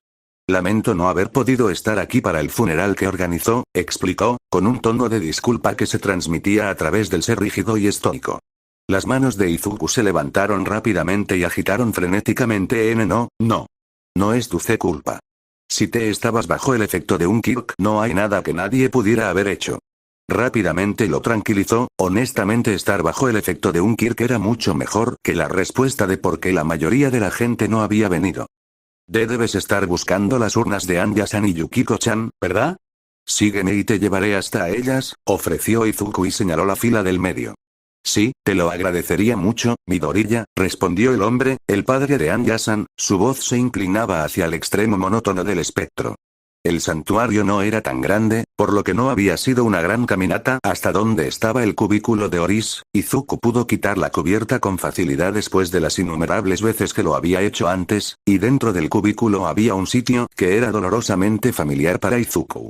Lamento no haber podido estar aquí para el funeral que organizó, explicó, con un tono de disculpa que se transmitía a través del ser rígido y estoico. Las manos de Izuku se levantaron rápidamente y agitaron frenéticamente. No, no. No es tu culpa. Si te estabas bajo el efecto de un Kirk, no hay nada que nadie pudiera haber hecho. Rápidamente lo tranquilizó, honestamente estar bajo el efecto de un Kirk era mucho mejor que la respuesta de por qué la mayoría de la gente no había venido. Debes estar buscando las urnas de Anya-san y Yukiko-chan, ¿verdad? Sígueme y te llevaré hasta ellas, ofreció Izuku y señaló la fila del medio. Sí, te lo agradecería mucho, Midoriya, respondió el hombre, el padre de Anya-san, su voz se inclinaba hacia el extremo monótono del espectro. El santuario no era tan grande, por lo que no había sido una gran caminata hasta donde estaba el cubículo de Oris. Izuku pudo quitar la cubierta con facilidad después de las innumerables veces que lo había hecho antes, y dentro del cubículo había un sitio que era dolorosamente familiar para Izuku.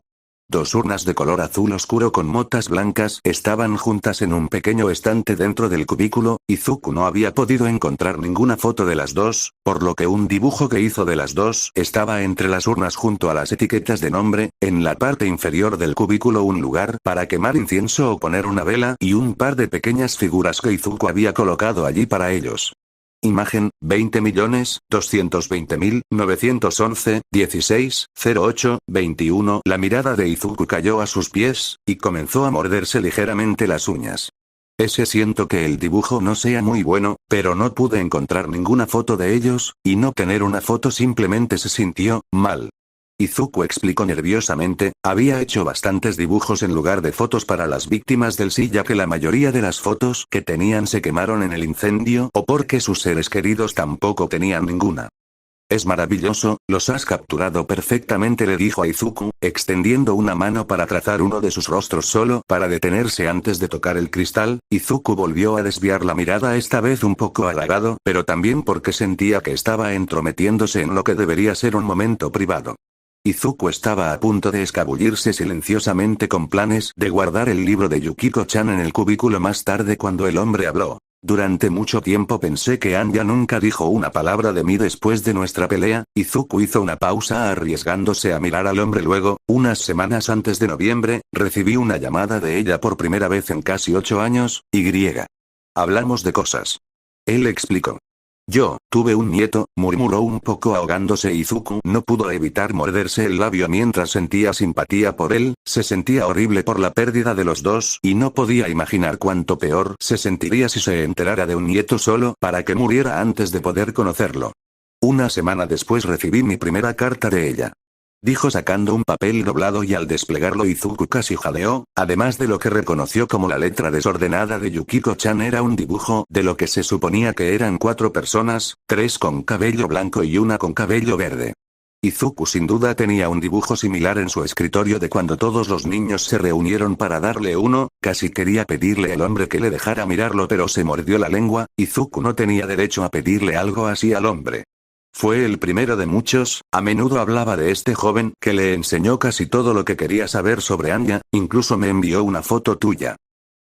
Dos urnas de color azul oscuro con motas blancas estaban juntas en un pequeño estante dentro del cubículo. Izuku no había podido encontrar ninguna foto de las dos, por lo que un dibujo que hizo de las dos estaba entre las urnas junto a las etiquetas de nombre, en la parte inferior del cubículo un lugar para quemar incienso o poner una vela y un par de pequeñas figuras que Izuku había colocado allí para ellos. Imagen, 20.220.911, 16.08.21. La mirada de Izuku cayó a sus pies, y comenzó a morderse ligeramente las uñas. Siento que el dibujo no sea muy bueno, pero no pude encontrar ninguna foto de ellos, y no tener una foto simplemente se sintió mal. Izuku explicó nerviosamente, había hecho bastantes dibujos en lugar de fotos para las víctimas del sí, ya que la mayoría de las fotos que tenían se quemaron en el incendio o porque sus seres queridos tampoco tenían ninguna. Es maravilloso, los has capturado perfectamente, le dijo a Izuku, extendiendo una mano para trazar uno de sus rostros solo para detenerse antes de tocar el cristal. Izuku volvió a desviar la mirada, esta vez un poco halagado, pero también porque sentía que estaba entrometiéndose en lo que debería ser un momento privado. Izuku estaba a punto de escabullirse silenciosamente con planes de guardar el libro de Yukiko-chan en el cubículo más tarde cuando el hombre habló. Durante mucho tiempo pensé que Anya nunca dijo una palabra de mí después de nuestra pelea. Izuku hizo una pausa arriesgándose a mirar al hombre luego, unas semanas antes de noviembre, recibí una llamada de ella por primera vez en casi 8 años, Hablamos de cosas. Él explicó. Yo, tuve un nieto, murmuró un poco ahogándose. Izuku no pudo evitar morderse el labio mientras sentía simpatía por él, se sentía horrible por la pérdida de los dos y no podía imaginar cuánto peor se sentiría si se enterara de un nieto solo para que muriera antes de poder conocerlo. Una semana después recibí mi primera carta de ella. Dijo sacando un papel doblado y al desplegarlo Izuku casi jadeó, además de lo que reconoció como la letra desordenada de Yukiko-chan era un dibujo de lo que se suponía que eran 4 personas, 3 con cabello blanco y una con cabello verde. Izuku sin duda tenía un dibujo similar en su escritorio de cuando todos los niños se reunieron para darle uno, casi quería pedirle al hombre que le dejara mirarlo pero se mordió la lengua. Izuku no tenía derecho a pedirle algo así al hombre. Fue el primero de muchos, a menudo hablaba de este joven que le enseñó casi todo lo que quería saber sobre Anya, incluso me envió una foto tuya.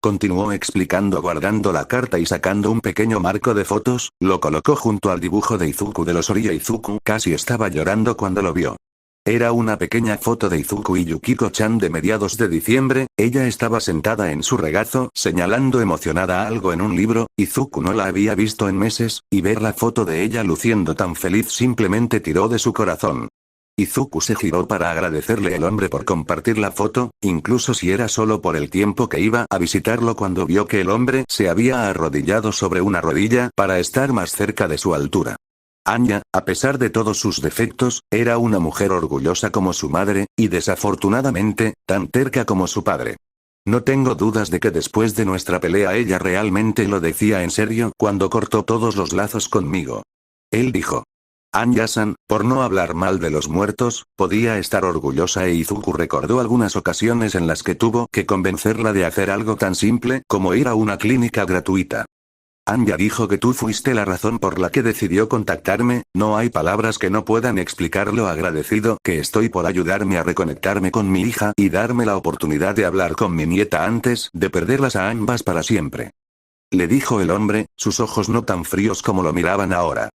Continuó explicando guardando la carta y sacando un pequeño marco de fotos, lo colocó junto al dibujo de Izuku de los Oria. Izuku casi estaba llorando cuando lo vio. Era una pequeña foto de Izuku y Yukiko-chan de mediados de diciembre, ella estaba sentada en su regazo señalando emocionada algo en un libro. Izuku no la había visto en meses, y ver la foto de ella luciendo tan feliz simplemente tiró de su corazón. Izuku se giró para agradecerle al hombre por compartir la foto, incluso si era solo por el tiempo que iba a visitarlo cuando vio que el hombre se había arrodillado sobre una rodilla para estar más cerca de su altura. Anya, a pesar de todos sus defectos, era una mujer orgullosa como su madre, y desafortunadamente, tan terca como su padre. No tengo dudas de que después de nuestra pelea ella realmente lo decía en serio cuando cortó todos los lazos conmigo. Él dijo. Anya-san, por no hablar mal de los muertos, podía estar orgullosa. Izuku recordó algunas ocasiones en las que tuvo que convencerla de hacer algo tan simple como ir a una clínica gratuita. Anya dijo que tú fuiste la razón por la que decidió contactarme, no hay palabras que no puedan explicar lo agradecido que estoy por ayudarme a reconectarme con mi hija y darme la oportunidad de hablar con mi nieta antes de perderlas a ambas para siempre. Le dijo el hombre, sus ojos no tan fríos como lo miraban ahora.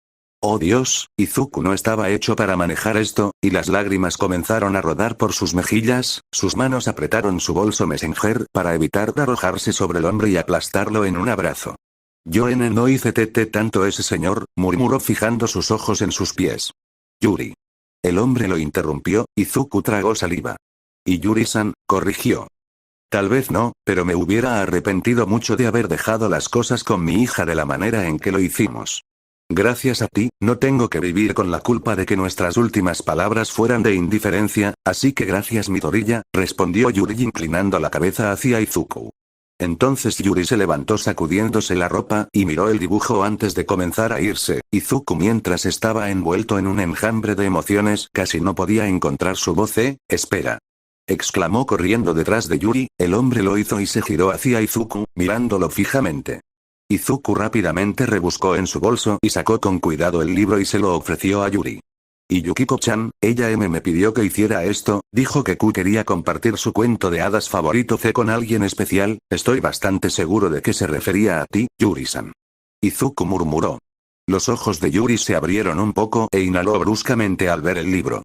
Oh Dios, Izuku no estaba hecho para manejar esto, y las lágrimas comenzaron a rodar por sus mejillas, sus manos apretaron su bolso messenger para evitar arrojarse sobre el hombre y aplastarlo en un abrazo. Yo no hice tanto ese señor, murmuró fijando sus ojos en sus pies. Yuri. El hombre lo interrumpió, Izuku tragó saliva. Y Yuri-san, corrigió. Tal vez no, pero me hubiera arrepentido mucho de haber dejado las cosas con mi hija de la manera en que lo hicimos. Gracias a ti, no tengo que vivir con la culpa de que nuestras últimas palabras fueran de indiferencia, así que gracias Midoriya, respondió Yuri inclinando la cabeza hacia Izuku. Entonces Yuri se levantó sacudiéndose la ropa y miró el dibujo antes de comenzar a irse. Izuku mientras estaba envuelto en un enjambre de emociones casi no podía encontrar su voz. Espera. Exclamó corriendo detrás de Yuri, el hombre lo hizo y se giró hacia Izuku, mirándolo fijamente. Izuku rápidamente rebuscó en su bolso y sacó con cuidado el libro y se lo ofreció a Yuri. Y Yukiko-chan, ella me pidió que hiciera esto, dijo que Q quería compartir su cuento de hadas favorito con alguien especial, estoy bastante seguro de que se refería a ti, Yuri-san. Izuku murmuró. Los ojos de Yuri se abrieron un poco e inhaló bruscamente al ver el libro.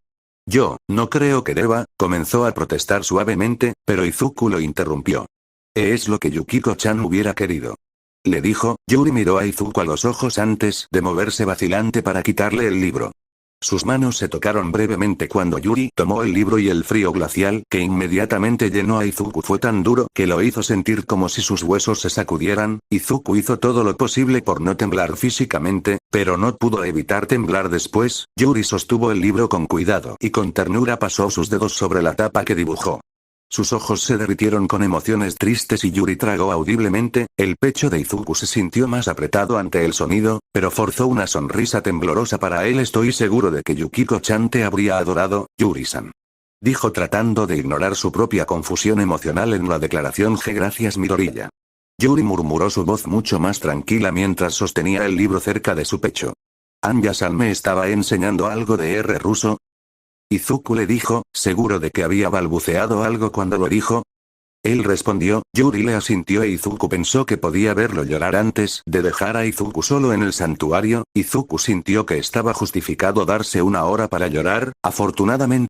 Yo, no creo que deba, comenzó a protestar suavemente, pero Izuku lo interrumpió. Es lo que Yukiko-chan hubiera querido. Le dijo, Yuri miró a Izuku a los ojos antes de moverse vacilante para quitarle el libro. Sus manos se tocaron brevemente cuando Yuri tomó el libro y el frío glacial que inmediatamente llenó a Izuku fue tan duro que lo hizo sentir como si sus huesos se sacudieran. Izuku hizo todo lo posible por no temblar físicamente, pero no pudo evitar temblar después. Yuri sostuvo el libro con cuidado y con ternura pasó sus dedos sobre la tapa que dibujó. Sus ojos se derritieron con emociones tristes y Yuri tragó audiblemente, el pecho de Izuku se sintió más apretado ante el sonido, pero forzó una sonrisa temblorosa para él. Estoy seguro de que Yukiko-chan te habría adorado, Yuri-san. Dijo tratando de ignorar su propia confusión emocional en la declaración G. Gracias Midoriya. Yuri murmuró su voz mucho más tranquila mientras sostenía el libro cerca de su pecho. ¿Anya-san me estaba enseñando algo de R ruso? Izuku le dijo, seguro de que había balbuceado algo cuando lo dijo. Él respondió, Yuri le asintió e Izuku pensó que podía verlo llorar antes de dejar a Izuku solo en el santuario. Izuku sintió que estaba justificado darse una hora para llorar, afortunadamente